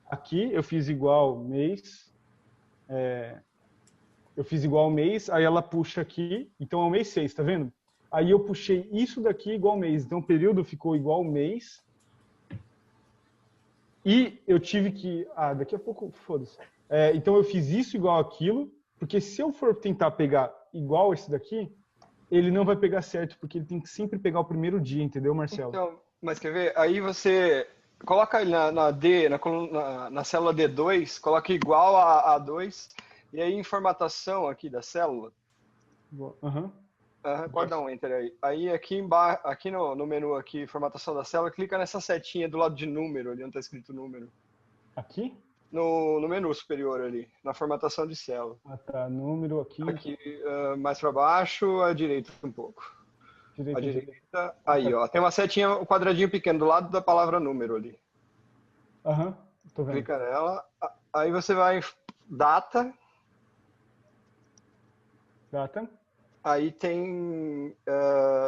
aqui, eu fiz igual mês, aí ela puxa aqui, então é o mês 6, tá vendo? Aí eu puxei isso daqui igual mês, então o período ficou igual mês. E eu tive que... daqui a pouco, foda-se. Então eu fiz isso igual aquilo, porque se eu for tentar pegar igual esse daqui, ele não vai pegar certo, porque ele tem que sempre pegar o primeiro dia, entendeu, Marcelo? Então, mas quer ver? Aí você coloca ele na D, na célula D2, coloca igual a A2, e aí em formatação aqui da célula, pode dar um enter aí. Aí aqui embaixo, aqui no menu aqui, formatação da célula, clica nessa setinha do lado de número, ali onde está escrito número. Aqui? No menu superior ali, na formatação de célula. Tá, número aqui. Aqui, mais para baixo, à direita um pouco. À direita. Aí, ó, tem uma setinha, um quadradinho pequeno do lado da palavra número ali. Tô vendo. Clica nela. Aí você vai data. Data. Aí tem,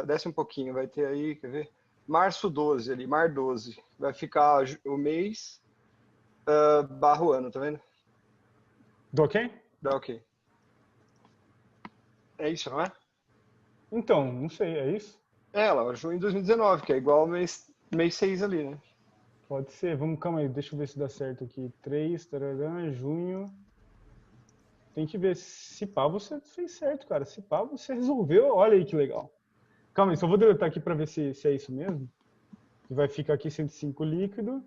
desce um pouquinho, vai ter aí, quer ver? Março 12 ali, mar 12. Vai ficar o mês barra o ano, tá vendo? Do ok? Dá ok. É isso, não é? Então, não sei, é isso? Lá, junho de 2019, que é igual ao mês 6 ali, né? Pode ser. Calma aí, deixa eu ver se dá certo aqui. 3, tararã, junho. Tem que ver. Se pá, você fez certo, cara. Se pá, você resolveu. Olha aí que legal. Calma aí, só vou deletar aqui para ver se é isso mesmo. E vai ficar aqui 105 líquido.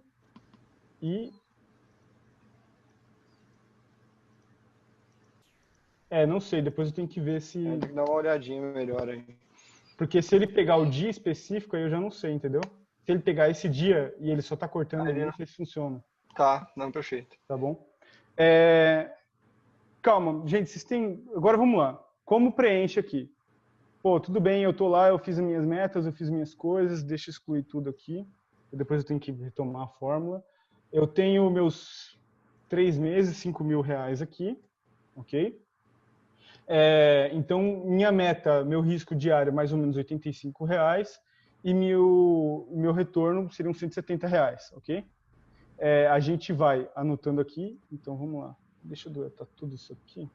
E... não sei. Depois eu tenho que ver se... Tem que dar uma olhadinha melhor aí. Porque se ele pegar o dia específico, aí eu já não sei, entendeu? Se ele pegar esse dia e ele só tá cortando ali, não sei se funciona. Tá, não, perfeito. Tá bom? Calma, gente, vocês têm... Agora vamos lá. Como preenche aqui? Pô, tudo bem, eu tô lá, eu fiz as minhas metas, eu fiz minhas coisas, deixa eu excluir tudo aqui. Depois eu tenho que retomar a fórmula. Eu tenho meus 3 meses, 5 mil reais aqui, ok? Então, minha meta, meu risco diário é mais ou menos 85 reais e meu retorno seriam 170 reais, ok? A gente vai anotando aqui, então vamos lá. Deixa eu deletar tudo isso aqui.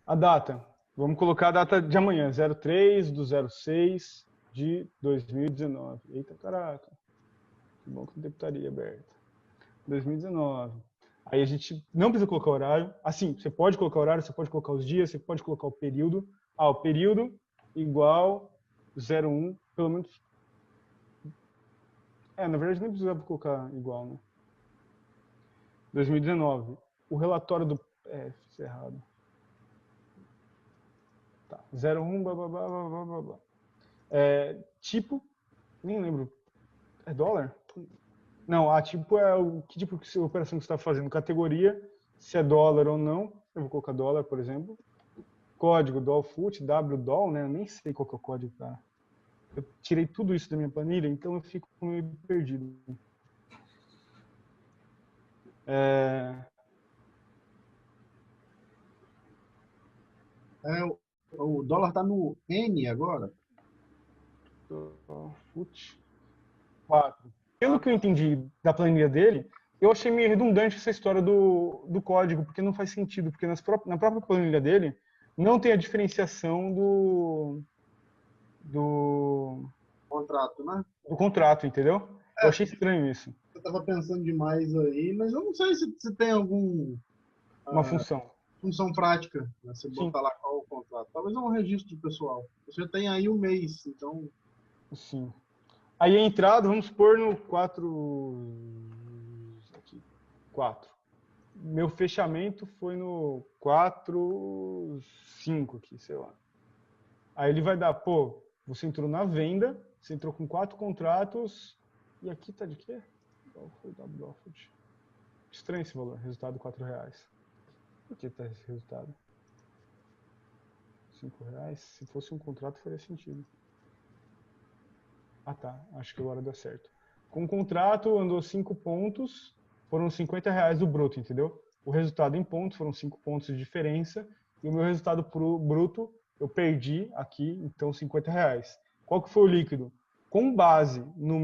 A data. Vamos colocar a data de amanhã, 03/06 de 2019. Eita, caraca. Que bom que não tem putaria aberta. 2019. Aí a gente não precisa colocar horário. Assim, você pode colocar horário, você pode colocar os dias, você pode colocar o período. O período igual 01, pelo menos... na verdade nem precisava colocar igual, né? 2019. O relatório do... fiz errado. Tá, 01, blá, blá, blá, blá, blá, blá. Tipo, nem lembro. É dólar? Não, a tipo é o que tipo de operação que você está fazendo. Categoria, se é dólar ou não. Eu vou colocar dólar, por exemplo. Código DOLFUT, WDOL, né? Eu nem sei qual que é o código, cara. Eu tirei tudo isso da minha planilha, então eu fico meio perdido. O dólar está no N agora. DOLFUT 4. Pelo que eu entendi da planilha dele, eu achei meio redundante essa história do código, porque não faz sentido, porque na própria planilha dele não tem a diferenciação do Contrato, né? contrato, entendeu? Eu achei estranho isso. Eu estava pensando demais aí, mas eu não sei se tem alguma Uma função. função prática, né? Você Sim, botar lá qual é o contrato. Talvez é um registro pessoal. Você tem aí um mês, então sim. Aí a entrada, vamos pôr no 4. Aqui, 4. Meu fechamento foi no 4, 5 aqui, sei lá. Aí ele vai dar, pô, você entrou na venda, você entrou com 4 contratos, e aqui tá de quê? Estranho esse valor, resultado R$4. Por que tá esse resultado? R$5. Se fosse um contrato, faria sentido. Ah tá, acho que agora deu certo. Com o contrato, andou 5 pontos, foram R$50 do bruto, entendeu? O resultado em pontos foram 5 pontos de diferença, e o meu resultado bruto eu perdi aqui, então R$50. Qual que foi o líquido? Com base no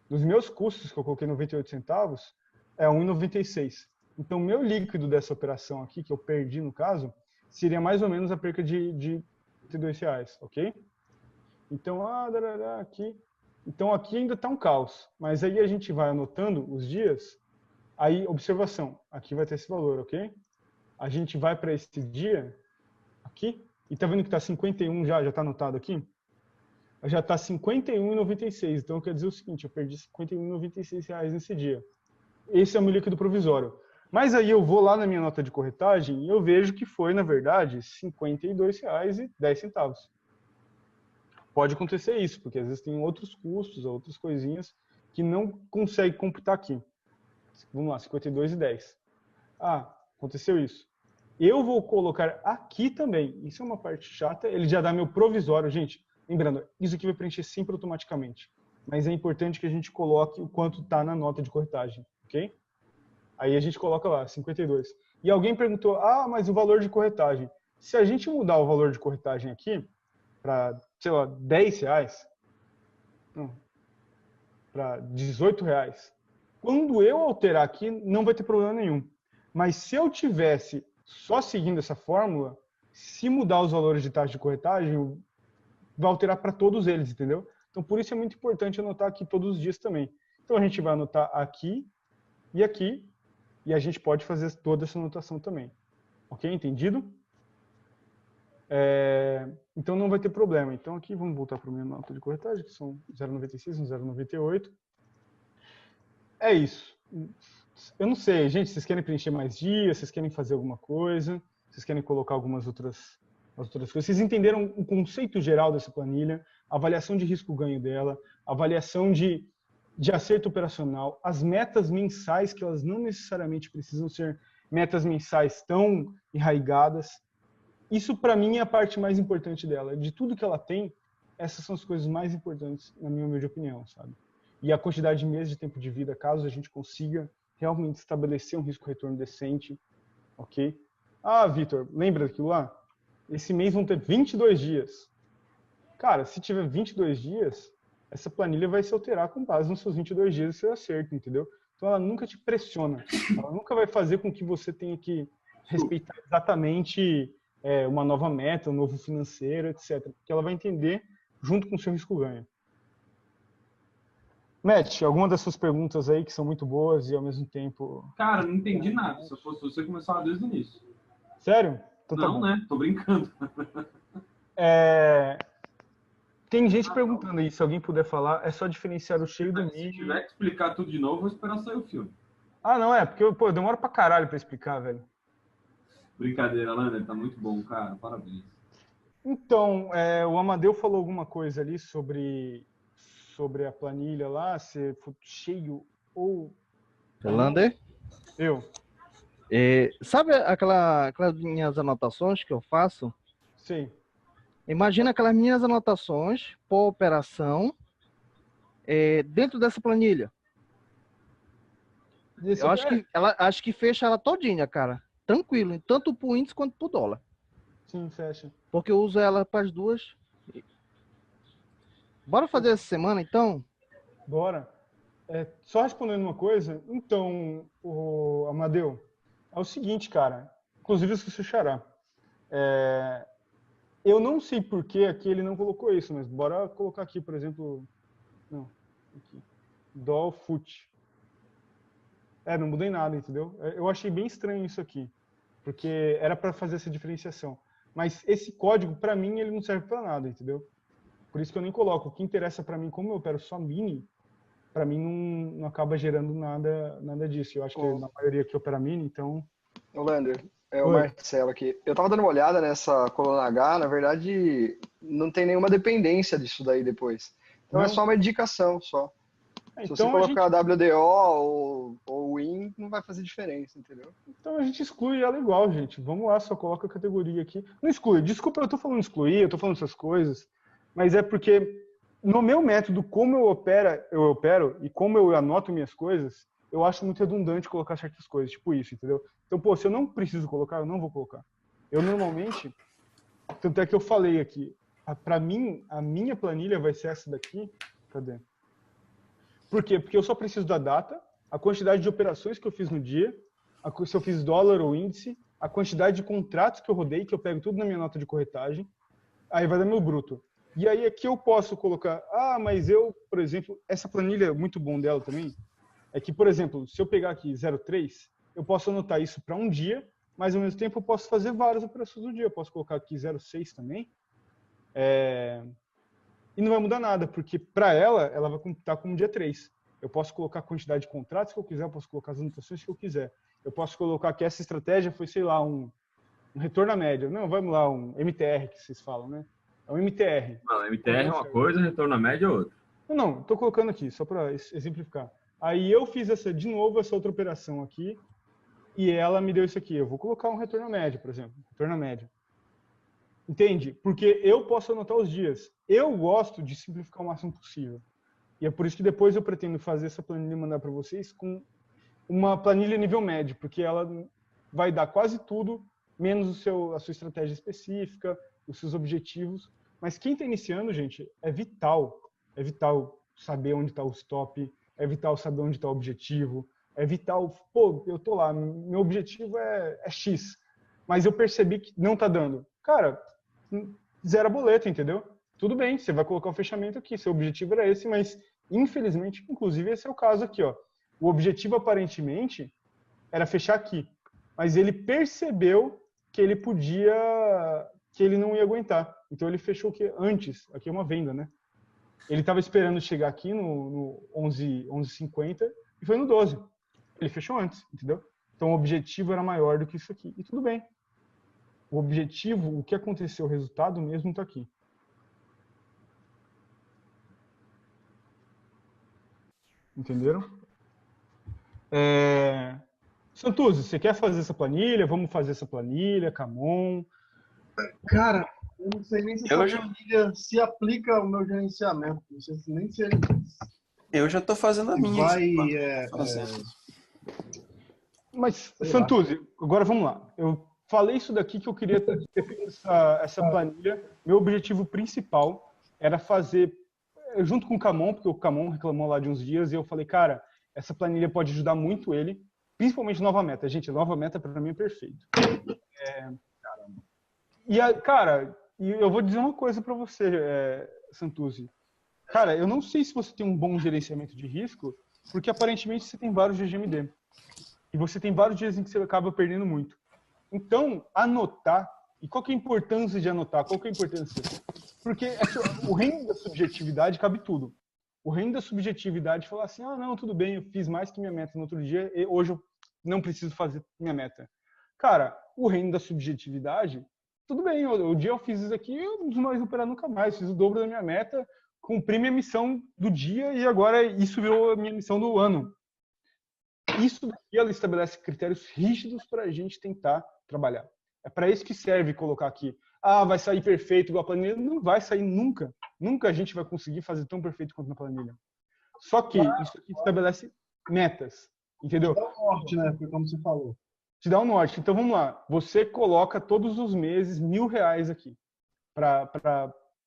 nos meus custos, que eu coloquei 98 centavos, é 1,96. Então, meu líquido dessa operação aqui, que eu perdi no caso, seria mais ou menos a perca de R$32, ok? Então, aqui. Então, aqui ainda está um caos. Mas aí a gente vai anotando os dias. Aí, observação. Aqui vai ter esse valor, ok? A gente vai para esse dia, aqui. E tá vendo que está 51 já está anotado aqui? Já está 51,96. Então, quer dizer o seguinte, eu perdi R$51,96 nesse dia. Esse é o meu líquido provisório. Mas aí eu vou lá na minha nota de corretagem e eu vejo que foi, na verdade, R$52,10. Pode acontecer isso, porque às vezes tem outros custos, outras coisinhas que não consegue computar aqui. Vamos lá, 52,10. Ah, aconteceu isso. Eu vou colocar aqui também. Isso é uma parte chata. Ele já dá meu provisório. Gente, lembrando, isso aqui vai preencher sempre automaticamente. Mas é importante que a gente coloque o quanto está na nota de corretagem, ok? Aí a gente coloca lá, 52. E alguém perguntou, mas o valor de corretagem. Se a gente mudar o valor de corretagem aqui para, sei lá, R$10, para R$18, quando eu alterar aqui, não vai ter problema nenhum. Mas se eu tivesse só seguindo essa fórmula, se mudar os valores de taxa de corretagem, vai alterar para todos eles, entendeu? Então, por isso é muito importante anotar aqui todos os dias também. Então, a gente vai anotar aqui, e a gente pode fazer toda essa anotação também. Ok? Entendido? Então não vai ter problema. Então aqui vamos voltar para a minha nota de corretagem, que são 0,96 e 0,98. É isso. Eu não sei, gente, vocês querem preencher mais dias? Vocês querem fazer alguma coisa? Vocês querem colocar algumas outras coisas? Vocês entenderam o conceito geral dessa planilha, a avaliação de risco-ganho dela, a avaliação de acerto operacional, as metas mensais, que elas não necessariamente precisam ser metas mensais tão enraigadas. Isso, para mim, é a parte mais importante dela. De tudo que ela tem, essas são as coisas mais importantes, na minha humilde opinião, sabe? E a quantidade de meses de tempo de vida, caso a gente consiga realmente estabelecer um risco-retorno decente, ok? Vitor, lembra daquilo lá? Esse mês vão ter 22 dias. Cara, se tiver 22 dias, essa planilha vai se alterar com base nos seus 22 dias e seu acerto, entendeu? Então, ela nunca te pressiona. Ela nunca vai fazer com que você tenha que respeitar exatamente uma nova meta, um novo financeiro, etc. Porque ela vai entender junto com o seu risco-ganho. Matt, alguma das suas perguntas aí que são muito boas e ao mesmo tempo... Cara, não entendi nada. Se eu fosse você, começava desde o início. Sério? Então, não, né? Tô brincando. Tem gente perguntando aí, se alguém puder falar, é só diferenciar o cheio do Se mini... tiver que explicar tudo de novo, vou esperar sair o filme. Não é, porque eu demoro pra caralho pra explicar, velho. Brincadeira, Lander, tá muito bom, cara. Parabéns. Então, o Amadeu falou alguma coisa ali sobre a planilha lá, se for cheio ou... Lander? Eu. Sabe aquelas minhas anotações que eu faço? Sei. Imagina aquelas minhas anotações por operação dentro dessa planilha. Eu acho que fecha ela todinha, cara. Tranquilo, tanto pro índice quanto pro dólar. Sim, fecha. Porque eu uso ela para as duas. Bora fazer essa semana, então? Bora. Só respondendo uma coisa, então, o Amadeu, é o seguinte, cara. Inclusive, isso você xará. Eu não sei por que aqui ele não colocou isso, mas bora colocar aqui, por exemplo... Não, aqui. Dolfut. Não mudei nada, entendeu? Eu achei bem estranho isso aqui, porque era para fazer essa diferenciação. Mas esse código, para mim, ele não serve para nada, entendeu? Por isso que eu nem coloco. O que interessa para mim, como eu opero só mini, para mim não acaba gerando nada disso. Eu acho que na maioria que opera mini, então... Ô, Lander, o Oi. Marcelo aqui. Eu tava dando uma olhada nessa coluna H, na verdade, não tem nenhuma dependência disso daí depois. Então Não? é só uma indicação, só. Se você Então colocar WDO ou Win, não vai fazer diferença, entendeu? Então a gente exclui ela igual, gente. Vamos lá, só coloca a categoria aqui. Não exclui. Desculpa, eu tô falando excluir, eu tô falando essas coisas, mas é porque no meu método, como eu opero e como eu anoto minhas coisas, eu acho muito redundante colocar certas coisas, tipo isso, entendeu? Então, pô, se eu não preciso colocar, eu não vou colocar. Eu normalmente, tanto é que eu falei aqui, para mim, a minha planilha vai ser essa daqui. Cadê? Por quê? Porque eu só preciso da data, a quantidade de operações que eu fiz no dia, se eu fiz dólar ou índice, a quantidade de contratos que eu rodei, que eu pego tudo na minha nota de corretagem, aí vai dar meu bruto. E aí aqui eu posso colocar, mas eu, por exemplo, essa planilha, muito bom dela também, é que, por exemplo, se eu pegar aqui 03, eu posso anotar isso para um dia, mas ao mesmo tempo eu posso fazer várias operações no dia. Eu posso colocar aqui 06 também. E não vai mudar nada, porque para ela vai computar como dia 3. Eu posso colocar a quantidade de contratos que eu quiser, eu posso colocar as anotações que eu quiser. Eu posso colocar que essa estratégia foi, sei lá, um retorno à média. Não, vamos lá, um MTR que vocês falam, né? É um MTR. Não, MTR é uma coisa, retorno à média é outra. Não, estou colocando aqui, só para exemplificar. Aí eu fiz de novo essa outra operação aqui, e ela me deu isso aqui. Eu vou colocar um retorno à média, por exemplo. Retorno à média. Entende? Porque eu posso anotar os dias. Eu gosto de simplificar o máximo possível. E é por isso que depois eu pretendo fazer essa planilha e mandar para vocês com uma planilha nível médio, porque ela vai dar quase tudo, menos a sua estratégia específica, os seus objetivos. Mas quem está iniciando, gente, é vital saber onde está o stop, é vital saber onde está o objetivo, é vital, eu tô lá, meu objetivo é X, mas eu percebi que não está dando. Cara, zero a boleta, entendeu? Tudo bem, você vai colocar o fechamento aqui, seu objetivo era esse, mas infelizmente, inclusive esse é o caso aqui, ó. O objetivo aparentemente era fechar aqui, mas ele percebeu que ele que ele não ia aguentar. Então ele fechou antes, aqui é uma venda, né? Ele estava esperando chegar aqui no 11,50 e foi no 12. Ele fechou antes, entendeu? Então o objetivo era maior do que isso aqui. E tudo bem. O objetivo, o que aconteceu, o resultado mesmo está aqui. Entenderam? Santuzzi, você quer fazer essa planilha? Vamos fazer essa planilha, Camon. Cara, eu não sei nem se essa planilha se aplica ao meu gerenciamento. Não sei nem se ele Eu já estou fazendo a minha. Mas, Santuzzi, agora vamos lá. Eu falei isso daqui que eu queria ter essa planilha. Meu objetivo principal era fazer, junto com o Camon, porque o Camon reclamou lá de uns dias, e eu falei, cara, essa planilha pode ajudar muito ele, principalmente nova meta. Gente, nova meta para mim é perfeito. Cara, eu vou dizer uma coisa para você, Santuzzi. Cara, eu não sei se você tem um bom gerenciamento de risco, porque aparentemente você tem vários GGMD. E você tem vários dias em que você acaba perdendo muito. Então, anotar, e qual que é a importância de anotar? Qual que é a importância? Porque o reino da subjetividade cabe tudo. O reino da subjetividade fala assim, não, tudo bem, eu fiz mais que minha meta no outro dia, e hoje eu não preciso fazer minha meta. Cara, o reino da subjetividade, tudo bem, o dia eu fiz isso aqui, eu não preciso mais operar nunca mais, fiz o dobro da minha meta, cumpri minha missão do dia e agora isso virou a minha missão do ano. Isso daqui, ela estabelece critérios rígidos para a gente tentar trabalhar. É para isso que serve colocar aqui. Ah, vai sair perfeito igual a planilha. Não vai sair nunca. Nunca a gente vai conseguir fazer tão perfeito quanto na planilha. Só que isso aqui estabelece metas. Entendeu? Dá um norte, né? Foi como você falou. Te dá um norte. Então vamos lá. Você coloca todos os meses R$1.000 aqui para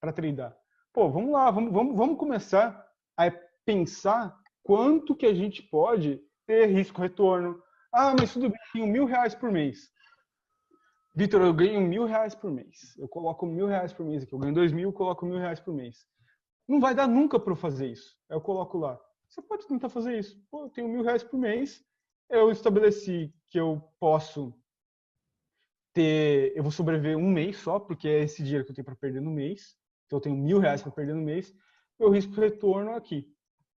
tradar. Pô, vamos lá. Vamos começar a pensar quanto que a gente pode ter risco-retorno. Ah, mas tudo bem, eu tenho R$1.000 por mês. Vitor, eu ganho R$1.000 por mês. Eu coloco R$1.000 por mês aqui. Eu ganho 2.000, eu coloco R$1.000 por mês. Não vai dar nunca para eu fazer isso. Eu coloco lá. Você pode tentar fazer isso. Pô, eu tenho R$1.000 por mês. Eu estabeleci que eu posso ter... Eu vou sobreviver um mês só, porque é esse dinheiro que eu tenho para perder no mês. Então eu tenho R$1.000 para perder no mês. Meu risco-retorno aqui.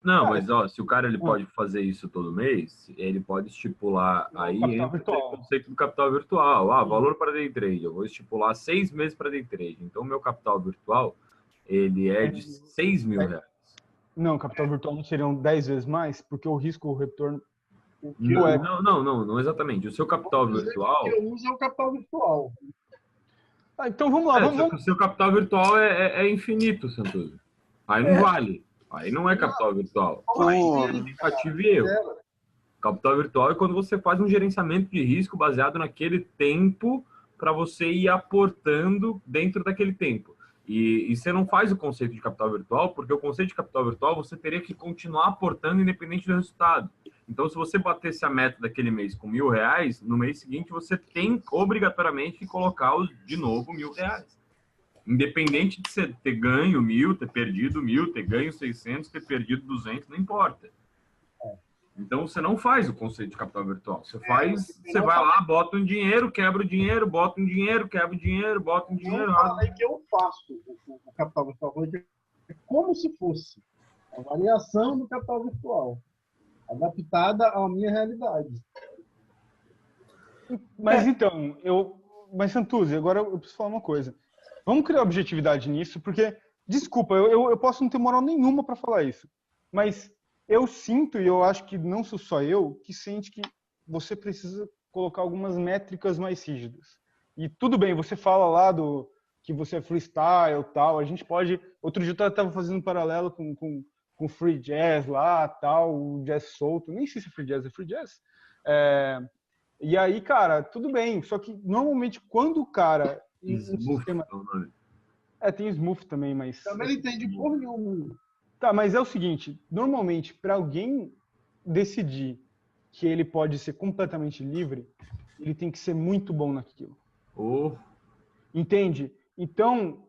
Não, Cara, mas ó, se o cara ele pode fazer isso todo mês, ele pode estipular aí capital virtual. o conceito do capital virtual. Ah, valor para day trade. Eu vou estipular 6 meses para day trade. Então, meu capital virtual, ele é de R$6.000. Não, capital virtual não seriam 10 vezes mais, porque o risco-retorno... Não, exatamente. O seu capital virtual... O que eu uso é o capital virtual. Ah, então vamos lá. O seu capital virtual é infinito, Santos. Aí não vale. Aí não é capital virtual. Aí é tentativa e erro. Capital virtual é quando você faz um gerenciamento de risco baseado naquele tempo para você ir aportando dentro daquele tempo. E você não faz o conceito de capital virtual, porque o conceito de capital virtual você teria que continuar aportando independente do resultado. Então, se você batesse a meta daquele mês com R$1.000, no mês seguinte você tem obrigatoriamente que colocar de novo R$1.000. Independente de você ter ganho 1.000, ter perdido 1.000, ter ganho 600, ter perdido 200, não importa. Então, você não faz o conceito de capital virtual. Você vai lá, bota um dinheiro, quebra o dinheiro, bota um dinheiro, quebra o dinheiro, bota um dinheiro. Eu falei que eu faço o capital virtual. É como se fosse a variação do capital virtual, adaptada à minha realidade. Mas então, mas Santuzzi, agora eu preciso falar uma coisa. Vamos criar objetividade nisso, porque, desculpa, eu posso não ter moral nenhuma para falar isso, mas eu sinto, e eu acho que não sou só eu, que sente que você precisa colocar algumas métricas mais rígidas. E tudo bem, você fala lá que você é freestyle tal, a gente pode... Outro dia eu estava fazendo um paralelo com free jazz lá, tal, o jazz solto, nem sei se é free jazz. E aí, cara, tudo bem, só que normalmente quando o cara... Smooth, tem smooth também, mas... Também não entende porra nenhuma. Tá, mas é o seguinte, normalmente, para alguém decidir que ele pode ser completamente livre, ele tem que ser muito bom naquilo. Entende? Então,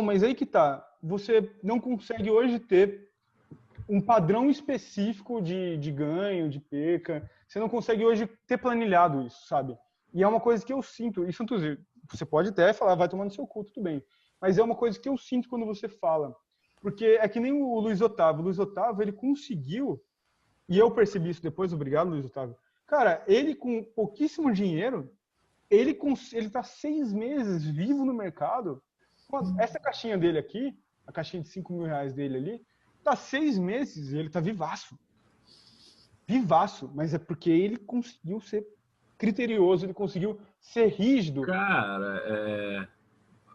mas aí que tá. Você não consegue hoje ter um padrão específico de ganho, de perca. Você não consegue hoje ter planilhado isso, sabe? E é uma coisa que eu sinto. Isso, você pode até falar, vai tomar no seu cu, tudo bem. Mas é uma coisa que eu sinto quando você fala. Porque é que nem o Luiz Otávio. O Luiz Otávio, ele conseguiu, e eu percebi isso depois, obrigado, Luiz Otávio. Cara, ele com pouquíssimo dinheiro, ele tá 6 meses vivo no mercado. Essa caixinha dele aqui, a caixinha de R$5.000 dele ali, tá 6 meses e ele tá vivaço. Vivaço, mas é porque ele conseguiu ser criterioso, ele conseguiu ser rígido. Cara,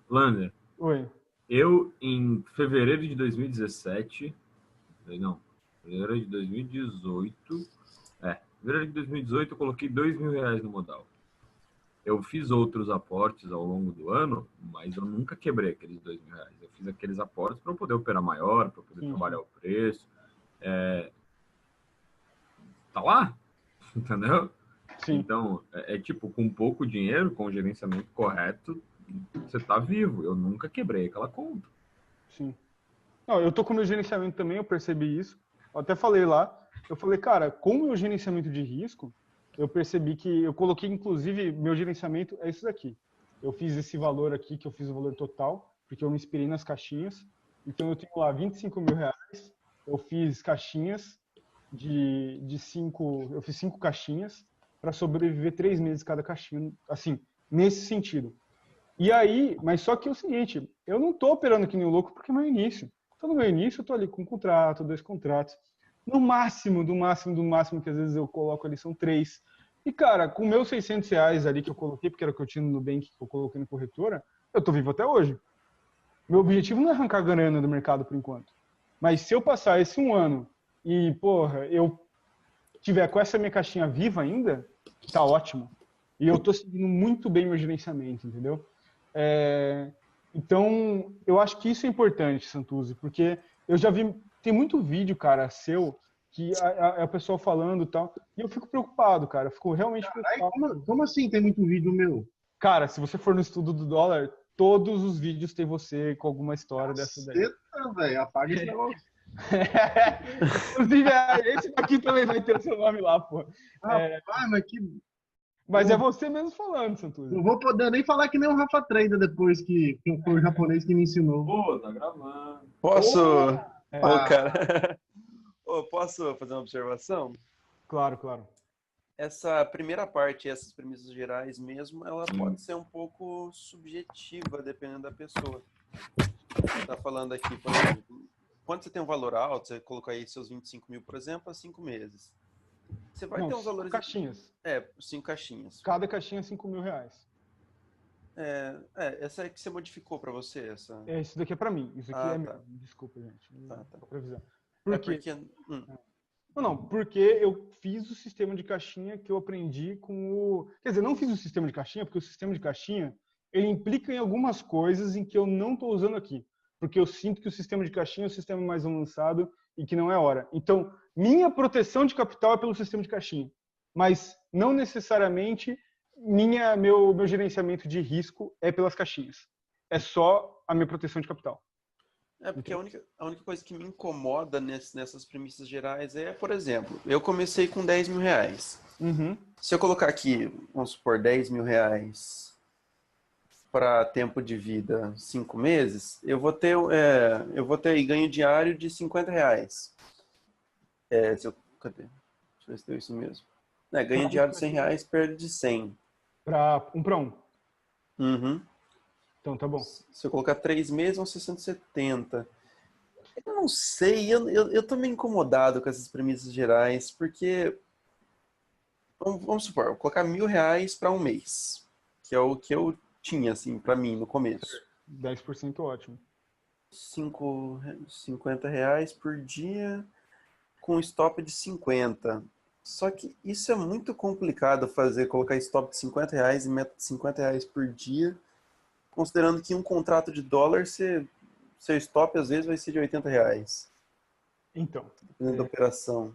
Lander, Oi. Eu, em fevereiro de 2017, não, fevereiro de 2018, fevereiro de 2018 eu coloquei R$2.000 no modal. Eu fiz outros aportes ao longo do ano, mas eu nunca quebrei aqueles R$2.000. Eu fiz aqueles aportes para eu poder operar maior, para poder trabalhar o preço. Tá lá, entendeu? Sim. Então, tipo, com pouco dinheiro, com o gerenciamento correto, você tá vivo. Eu nunca quebrei aquela conta. Sim. Não, eu tô com o meu gerenciamento também, eu percebi isso. Eu até falei lá, eu falei, cara, com o meu gerenciamento de risco, eu percebi que eu coloquei, inclusive, meu gerenciamento é isso daqui. Eu fiz esse valor aqui, que eu fiz o valor total, porque eu me inspirei nas caixinhas. Então, eu tenho lá R$25.000. Eu fiz caixinhas de 5... Eu fiz 5 caixinhas para sobreviver 3 meses cada caixinha, assim, nesse sentido. E aí, mas só que é o seguinte, eu não tô operando que nem um louco porque é meu início. Então, no meu início, eu tô ali com um contrato, 2 contratos. No máximo, do máximo, que às vezes eu coloco ali, são 3. E, cara, com meus R$ 600 ali que eu coloquei, porque era o que eu tinha no Nubank, que eu coloquei na corretora, eu tô vivo até hoje. Meu objetivo não é arrancar grana do mercado por enquanto. Mas se eu passar esse 1 ano e, porra, eu tiver com essa minha caixinha viva ainda, tá ótimo. E eu tô seguindo muito bem meu gerenciamento, entendeu? Então, eu acho que isso é importante, Santuzzi, porque eu já vi, tem muito vídeo, cara, seu, que a pessoa falando e tal, e eu fico preocupado, cara, eu fico realmente preocupado. Como assim tem muito vídeo meu? Cara, se você for no estudo do dólar, todos os vídeos tem você com alguma história dessa daí. Velho, apaga esse negócio. Inclusive, esse daqui também vai ter o seu nome lá, pô. Mas é você mesmo falando, Santuzzi. Não vou poder nem falar que nem o Rafa Trader depois que foi o japonês que me ensinou. Pô, tá gravando. Posso? Cara. Posso fazer uma observação? Claro. Essa primeira parte, essas premissas gerais mesmo, ela pode ser um pouco subjetiva, dependendo da pessoa. Você tá falando aqui, por exemplo, quando você tem um valor alto, você colocou aí seus 25 mil, por exemplo, a 5 meses. Você vai ter uns valores... 5 caixinhas. 5 caixinhas. Cada caixinha é R$ 5.000. Essa é que você modificou para você? Essa... Isso daqui é para mim. Isso aqui tá. Desculpa, gente. Tá. Pra avisar. Porque eu fiz o sistema de caixinha que eu aprendi com o... Quer dizer, não fiz o sistema de caixinha, porque o sistema de caixinha, ele implica em algumas coisas em que eu não estou usando aqui. Porque eu sinto que o sistema de caixinha é o sistema mais avançado e que não é hora. Então, minha proteção de capital é pelo sistema de caixinha. Mas não necessariamente meu gerenciamento de risco é pelas caixinhas. É só a minha proteção de capital. Porque a única coisa que me incomoda nessas premissas gerais é, por exemplo, eu comecei com R$10 mil. Uhum. Se eu colocar aqui, vamos supor, R$10 mil para tempo de vida 5 meses, eu vou ter aí ganho diário de R$50. Cadê? Deixa eu ver se deu isso mesmo. Ganho diário de R$100, perda de 100. Para um. Uhum. Então tá bom. Se eu colocar 3 meses, vão ser 170. Eu não sei, eu tô meio incomodado com essas premissas gerais, porque vamos supor, eu vou colocar R$1.000 para um mês, que é o que eu tinha, assim, para mim no começo. 10% ótimo. R$50 por dia, com stop de 50. Só que isso é muito complicado colocar stop de R$50 e meta de R$50 por dia, considerando que um contrato de dólar, seu stop às vezes vai ser de R$80. Então, dependendo da operação.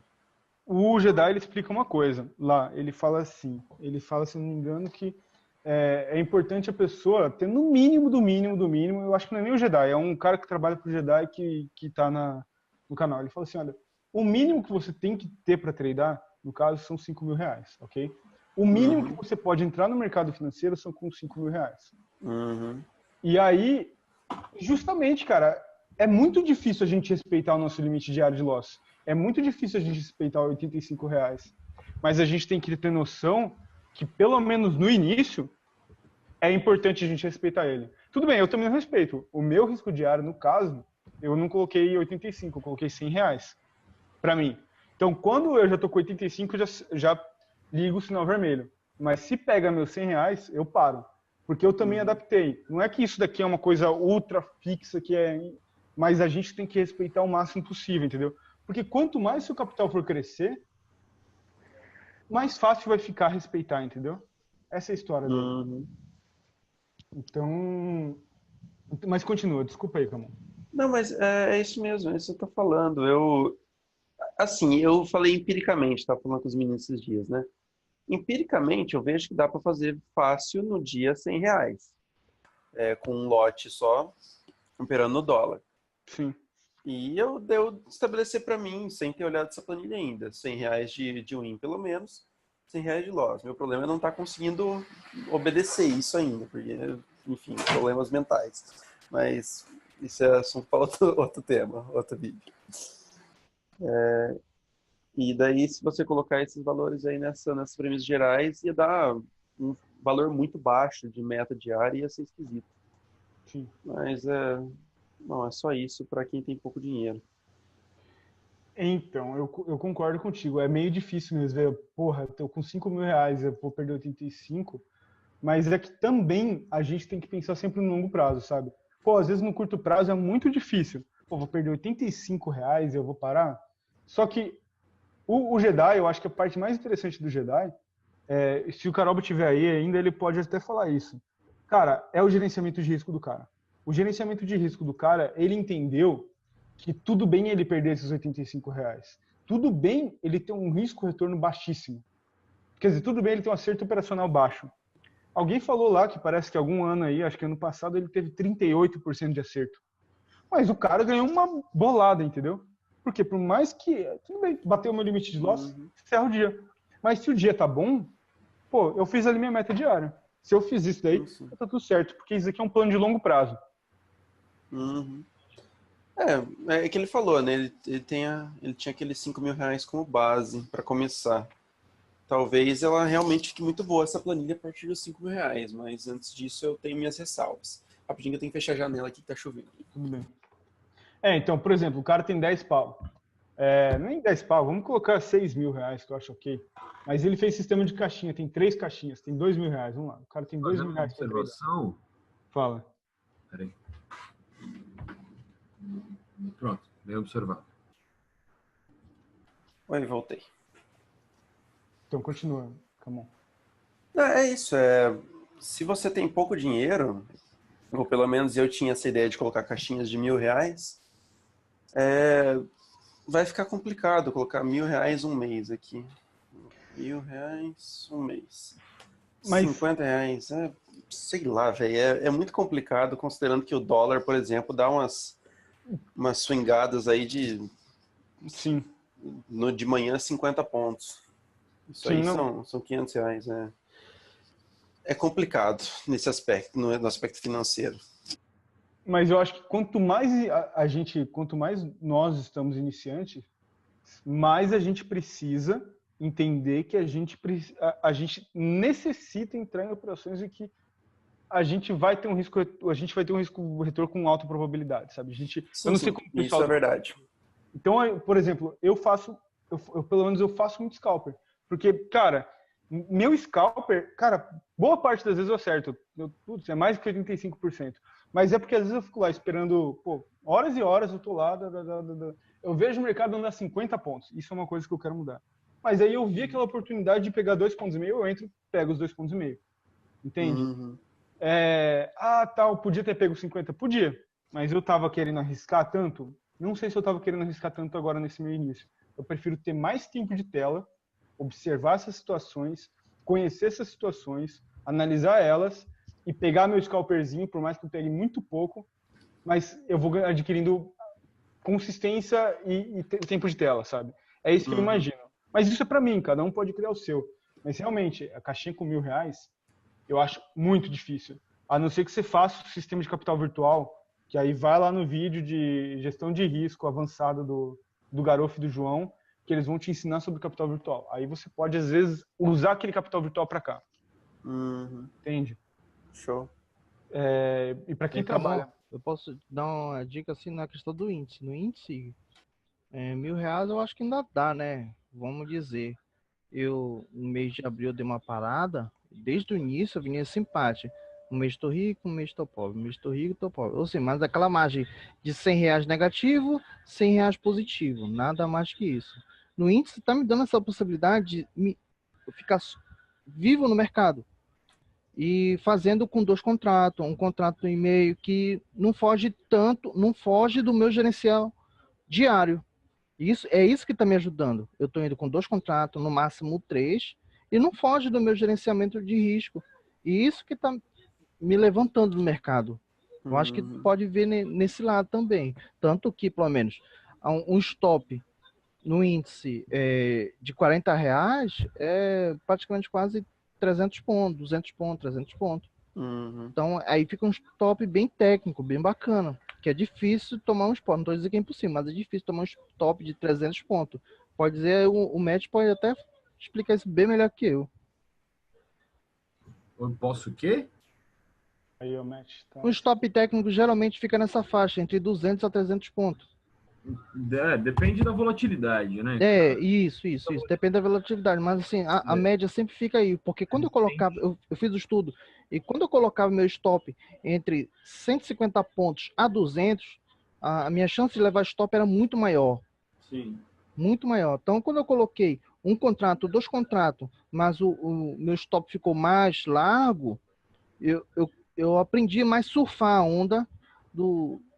O Jedi, ele explica uma coisa lá, ele fala, se não me engano, que é importante a pessoa ter no mínimo, eu acho que não é nem o Jedi, é um cara que trabalha pro Jedi que tá no canal. Ele fala assim, olha, o mínimo que você tem que ter para tradar, no caso, são R$5.000, ok? O mínimo que você pode entrar no mercado financeiro são com R$5.000. Uhum. E aí, justamente, cara, é muito difícil a gente respeitar o nosso limite diário de loss. É muito difícil a gente respeitar R$85. Mas a gente tem que ter noção que, pelo menos no início, é importante a gente respeitar ele. Tudo bem, eu também não respeito. O meu risco diário, no caso, eu não coloquei 85, eu coloquei R$100 para mim. Então, quando eu já tô com 85, eu já ligo o sinal vermelho. Mas se pega meus R$100, eu paro. Porque eu também adaptei. Não é que isso daqui é uma coisa ultra fixa, mas a gente tem que respeitar o máximo possível, entendeu? Porque quanto mais seu capital for crescer, mais fácil vai ficar respeitar, entendeu? Essa é a história dele. Então... Mas continua, desculpa aí, Camão. Não, mas é isso mesmo, é isso que eu tô falando. Eu falei empiricamente, estava falando com os meninos esses dias, né? Empiricamente, eu vejo que dá para fazer fácil no dia R$100. Com um lote só, operando no dólar. Sim. E eu estabelecer para mim, sem ter olhado essa planilha ainda, R$100 de win pelo menos, R$100 de loss. Meu problema é não estar conseguindo obedecer isso ainda, porque, enfim, problemas mentais. Mas isso é assunto para outro tema, outro vídeo. E daí, se você colocar esses valores aí nessas premissas gerais, ia dar um valor muito baixo de meta diária e ia ser esquisito. Sim. Mas não, é só isso para quem tem pouco dinheiro. Então, eu concordo contigo. É meio difícil mesmo ver, porra, tô com 5 mil reais, eu vou perder 85. Mas é que também a gente tem que pensar sempre no longo prazo, sabe? Pô, às vezes no curto prazo é muito difícil. Pô, vou perder 85 reais e eu vou parar. Só que o Jedi, eu acho que a parte mais interessante do Jedi, se o Carobo tiver aí ainda, ele pode até falar isso. Cara, é o gerenciamento de risco do cara. O gerenciamento de risco do cara, ele entendeu que tudo bem ele perder esses 85 reais. Tudo bem ele ter um risco-retorno baixíssimo. Quer dizer, tudo bem ele ter um acerto operacional baixo. Alguém falou lá que parece que algum ano aí, acho que ano passado, ele teve 38% de acerto. Mas o cara ganhou uma bolada, entendeu? Porque por mais que, tudo bem, bateu o meu limite de loss, encerra o dia. Mas se o dia tá bom, pô, eu fiz ali minha meta diária. Se eu fiz isso daí, tá tudo certo, porque isso aqui é um plano de longo prazo. Uhum. É que ele falou, né? Ele tinha aqueles 5 mil reais como base para começar. Talvez ela realmente fique muito boa essa planilha a partir dos 5 mil reais, mas antes disso eu tenho minhas ressalvas. Rapidinho, eu tenho que fechar a janela aqui que tá chovendo. Tudo bem. Então, por exemplo, o cara tem 10 pau. Nem 10 pau, vamos colocar 6 mil reais, que eu acho ok. Mas ele fez sistema de caixinha, tem 3 caixinhas, tem 2 mil reais, vamos lá. O cara tem 2 mil reais. Observação? Fala. Peraí. Pronto, bem observado. Oi, voltei. Então, continua, Camon. É isso, se você tem pouco dinheiro, ou pelo menos eu tinha essa ideia de colocar caixinhas de 1.000 reais, vai ficar complicado colocar 1.000 reais um mês aqui. 1.000 reais um mês. Mas... 50 reais, sei lá, velho, é muito complicado considerando que o dólar, por exemplo, dá umas swingadas aí de... Sim. De manhã, 50 pontos. Isso Sim, aí não. são 500 reais, É complicado nesse aspecto, no aspecto financeiro. Mas eu acho que quanto mais quanto mais nós estamos iniciantes, mais a gente precisa entender que a gente necessita entrar em operações em que a gente vai ter um risco retorno com alta probabilidade, sabe? Eu não sei como o pessoal... Isso é verdade. Então, por exemplo, eu pelo menos eu faço muito scalper, porque, cara, meu scalper, cara, boa parte das vezes eu acerto. Putz, é mais que 85%. Mas é porque às vezes eu fico lá esperando, pô, horas e horas eu tô lá, eu vejo o mercado andar 50 pontos. Isso é uma coisa que eu quero mudar. Mas aí eu vi aquela oportunidade de pegar 2,5 pontos, eu entro, pego os 2,5 pontos. Entende? Uhum. Tal, podia ter pego 50? Podia. Mas eu tava querendo arriscar tanto? Não sei se eu tava querendo arriscar tanto agora nesse meu início. Eu prefiro ter mais tempo de tela, observar essas situações, conhecer essas situações, analisar elas e pegar meu scalperzinho, por mais que eu pegue muito pouco, mas eu vou adquirindo consistência e tempo de tela, sabe? É isso que eu imagino. Mas isso é para mim, cada um pode criar o seu. Mas realmente, a caixinha com 1.000 reais, eu acho muito difícil. A não ser que você faça o sistema de capital virtual, que aí vai lá no vídeo de gestão de risco avançado do Garof e do João, que eles vão te ensinar sobre capital virtual. Aí você pode, às vezes, usar aquele capital virtual para cá. Entende? Show. E para quem trabalha... Eu posso dar uma dica assim na questão do índice. No índice, 1.000 reais eu acho que ainda dá, né? Vamos dizer. No mês de abril, eu dei uma parada. Desde o início, eu vinha simpático. Um mês estou rico, um mês estou pobre. Um mês estou rico, estou pobre. Ou seja, mas aquela margem de 100 reais negativo, 100 reais positivo. Nada mais que isso. No índice, está me dando essa possibilidade de eu ficar vivo no mercado. E fazendo com 2 contratos. Um contrato e meio que não foge tanto, não foge do meu gerencial diário. É isso que está me ajudando. Eu estou indo com 2 contratos, no máximo 3, e não foge do meu gerenciamento de risco. E isso que está me levantando no mercado. Eu acho que pode ver nesse lado também. Tanto que, pelo menos, um stop no índice de 40 reais é praticamente quase 300 pontos, 200 pontos, 300 pontos. Então, aí fica um stop bem técnico, bem bacana. Que é difícil tomar um stop. Não estou dizendo que é impossível, mas é difícil tomar um stop de 300 pontos. Pode dizer, o Matt pode até explicar isso bem melhor que eu. Eu posso o quê? Aí, o Matt. Tá. Um stop técnico geralmente fica nessa faixa, entre 200 a 300 pontos. Depende da volatilidade, né? Isso. Depende da volatilidade. Mas assim, a média sempre fica aí. Porque quando eu colocava, eu fiz o estudo, e quando eu colocava meu stop entre 150 pontos a 200, a minha chance de levar stop era muito maior. Sim. Muito maior. Então, quando eu coloquei um contrato, 2 contratos, mas o meu stop ficou mais largo, eu aprendi mais surfar a onda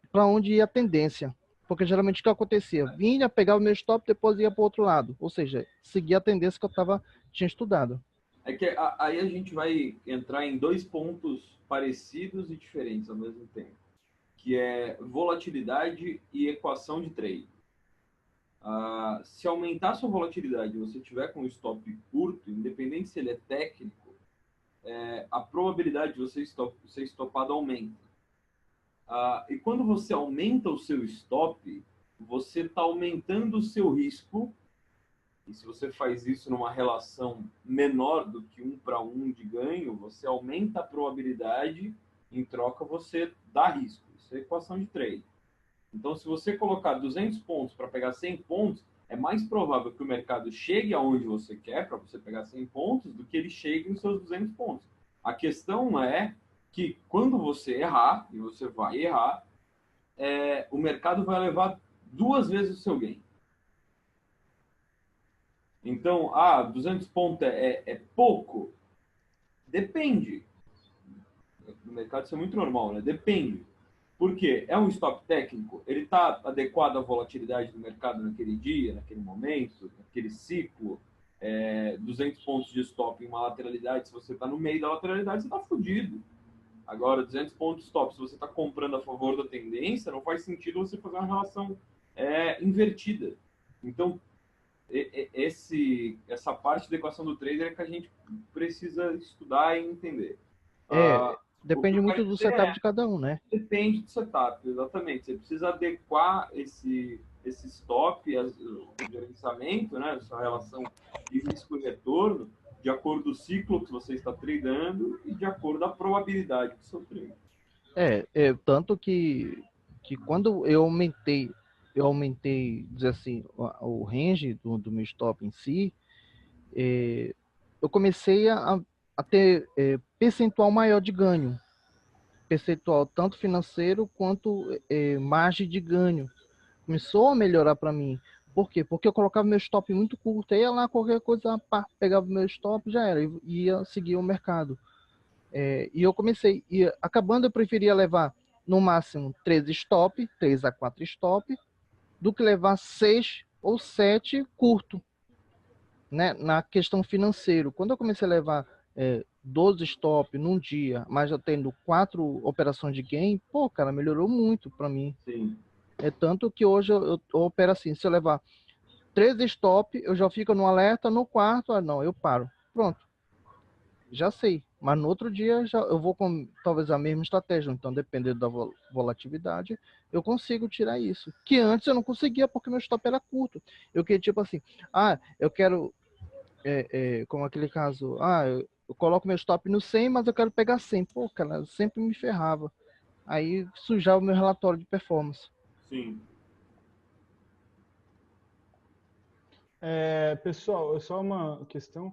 para onde ia a tendência. Porque geralmente o que acontecia? Vinha, pegava o meu stop, depois ia para o outro lado. Ou seja, seguia a tendência que eu tinha estudado. É que aí a gente vai entrar em 2 pontos parecidos e diferentes ao mesmo tempo, que é volatilidade e equação de trade. Se aumentar sua volatilidade e você tiver com um stop curto, independente se ele é técnico, a probabilidade de você ser stopado aumenta. E quando você aumenta o seu stop, você está aumentando o seu risco. E se você faz isso numa relação menor do que 1:1 de ganho, você aumenta a probabilidade, em troca você dá risco. Isso é equação de trade. Então, se você colocar 200 pontos para pegar 100 pontos, é mais provável que o mercado chegue aonde você quer para você pegar 100 pontos do que ele chegue nos seus 200 pontos. A questão é que quando você errar, e você vai errar, o mercado vai levar 2 vezes o seu gain. Então, 200 pontos é pouco? Depende. No mercado isso é muito normal, né? Depende. Por quê? É um stop técnico? Ele está adequado à volatilidade do mercado naquele dia, naquele momento, naquele ciclo? 200 pontos de stop em uma lateralidade, se você está no meio da lateralidade, você está fodido. Agora, 200 pontos de stop, se você está comprando a favor da tendência, não faz sentido você fazer uma relação invertida. Então, essa parte da equação do trader é que a gente precisa estudar e entender. Depende muito do setup de cada um, né? Depende do setup, exatamente. Você precisa adequar esse stop, o gerenciamento, né, essa relação de risco e retorno, de acordo com o ciclo que você está tradando e de acordo com a probabilidade do seu trade. Tanto que quando eu aumentei, dizer assim, o range do meu stop em si, eu comecei a ter percentual maior de ganho. Percentual tanto financeiro quanto margem de ganho. Começou a melhorar para mim. Por quê? Porque eu colocava meu stop muito curto. Ia lá, qualquer coisa, pegava meu stop, já era. Ia seguir o mercado. E eu comecei. E acabando, eu preferia levar no máximo 3 stop, 3 a 4 stop, do que levar 6 ou 7 curto, né? Na questão financeira. Quando eu comecei a levar 12 stop num dia, mas já tendo 4 operações de gain, cara, melhorou muito para mim. Sim. Tanto que hoje eu opero assim, se eu levar 13 stop, eu já fico no alerta, no quarto, não, eu paro. Pronto. Já sei. Mas no outro dia eu vou com talvez a mesma estratégia. Então, dependendo da volatilidade, eu consigo tirar isso. Que antes eu não conseguia porque meu stop era curto. Eu queria tipo assim, eu quero, como aquele caso, eu coloco meu stop no 100, mas eu quero pegar 100. Cara, eu sempre me ferrava. Aí sujava o meu relatório de performance. Sim. Pessoal, só uma questão.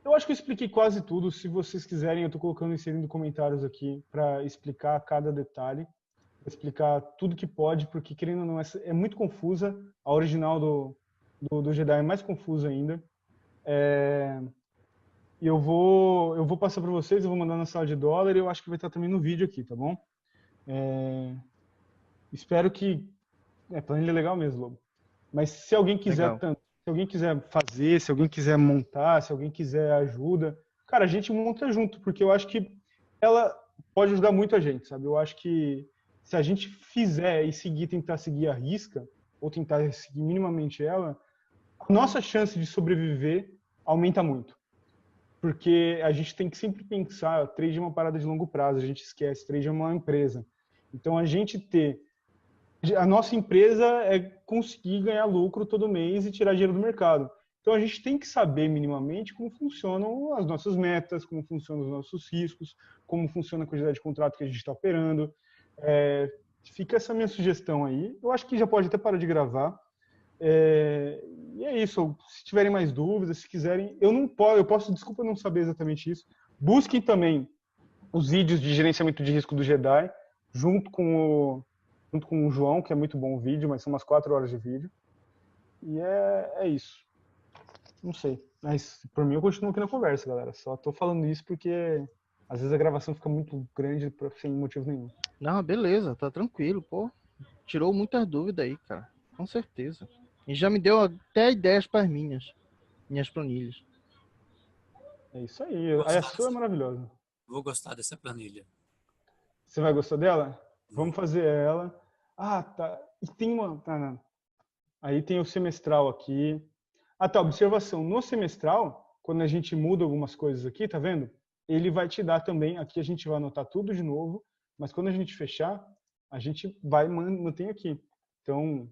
Eu acho que eu expliquei quase tudo. Se vocês quiserem, eu estou inserindo comentários aqui para explicar cada detalhe, explicar tudo que pode, porque querendo ou não, é muito confusa. A original do Jedi é mais confusa ainda. E eu vou passar para vocês, eu vou mandar na sala de dólar e eu acho que vai estar também no vídeo aqui, tá bom? Espero que... planilha legal mesmo, Lobo. Mas se alguém quiser se alguém quiser fazer, se alguém quiser montar, se alguém quiser ajuda, cara, a gente monta junto, porque eu acho que ela pode ajudar muito a gente, sabe? Eu acho que se a gente fizer e tentar seguir a risca, ou tentar seguir minimamente ela, a nossa chance de sobreviver aumenta muito. Porque a gente tem que sempre pensar, trade é uma parada de longo prazo, a gente esquece, trade é uma empresa. Então, a nossa empresa é conseguir ganhar lucro todo mês e tirar dinheiro do mercado. Então, a gente tem que saber minimamente como funcionam as nossas metas, como funcionam os nossos riscos, como funciona a quantidade de contrato que a gente está operando. Fica essa minha sugestão aí. Eu acho que já pode até parar de gravar. E é isso. Se tiverem mais dúvidas, se quiserem, eu posso, desculpa não saber exatamente isso. Busquem também os vídeos de gerenciamento de risco do Jedi, junto com o João, que é muito bom o vídeo, mas são umas 4 horas de vídeo. E é isso. Não sei. Mas por mim eu continuo aqui na conversa, galera. Só tô falando isso porque às vezes a gravação fica muito grande sem motivo nenhum. Não, beleza, tá tranquilo, pô. Tirou muitas dúvidas aí, cara. Com certeza. E já me deu até ideias para as minhas planilhas. É isso aí. A sua é maravilhosa. Vou gostar dessa planilha. Você vai gostar dela? Vamos fazer ela. Ah, tá. E tem uma... Tá. Aí tem o semestral aqui. Ah, tá. Observação. No semestral, quando a gente muda algumas coisas aqui, tá vendo? Ele vai te dar também... Aqui a gente vai anotar tudo de novo, mas quando a gente fechar, a gente vai manter aqui. Então,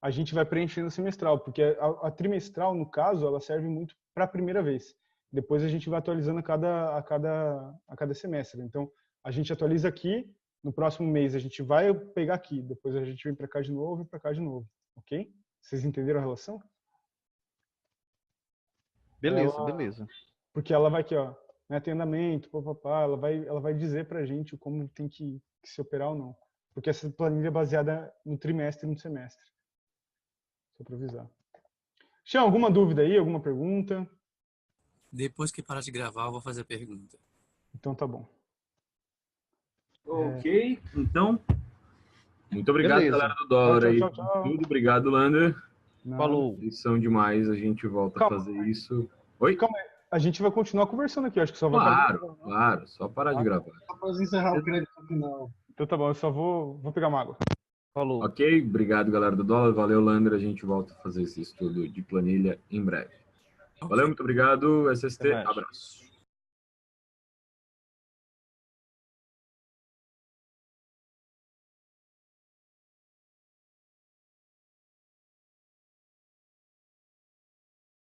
a gente vai preenchendo o semestral, porque a trimestral, no caso, ela serve muito para a primeira vez. Depois a gente vai atualizando a cada semestre. Então, a gente atualiza aqui, no próximo mês a gente vai pegar aqui, depois a gente vem para cá de novo e para cá de novo, ok? Vocês entenderam a relação? Beleza, beleza. Porque ela vai aqui, ó, né, tem andamento, papapá, ela vai dizer pra gente como tem que se operar ou não. Porque essa planilha é baseada no trimestre e no semestre. Só pra avisar. Tinha alguma dúvida aí, alguma pergunta? Depois que parar de gravar, eu vou fazer a pergunta. Então tá bom. Ok, então. Muito obrigado, Beleza. galera do dólar aí. Tchau. Tudo obrigado, Lander. Falou. Eles são demais, a gente volta Calma. a fazer isso. Oi? Calma aí. A gente vai continuar conversando aqui, acho que só vai parar de gravar. Claro, só parar de gravar. Só para encerrar o crédito final. Então tá bom, eu só vou pegar uma água. Falou. Ok, obrigado, galera do dólar. Valeu, Lander. A gente volta a fazer esse estudo de planilha em breve. Valeu, muito obrigado, SST. Até mais. Abraço.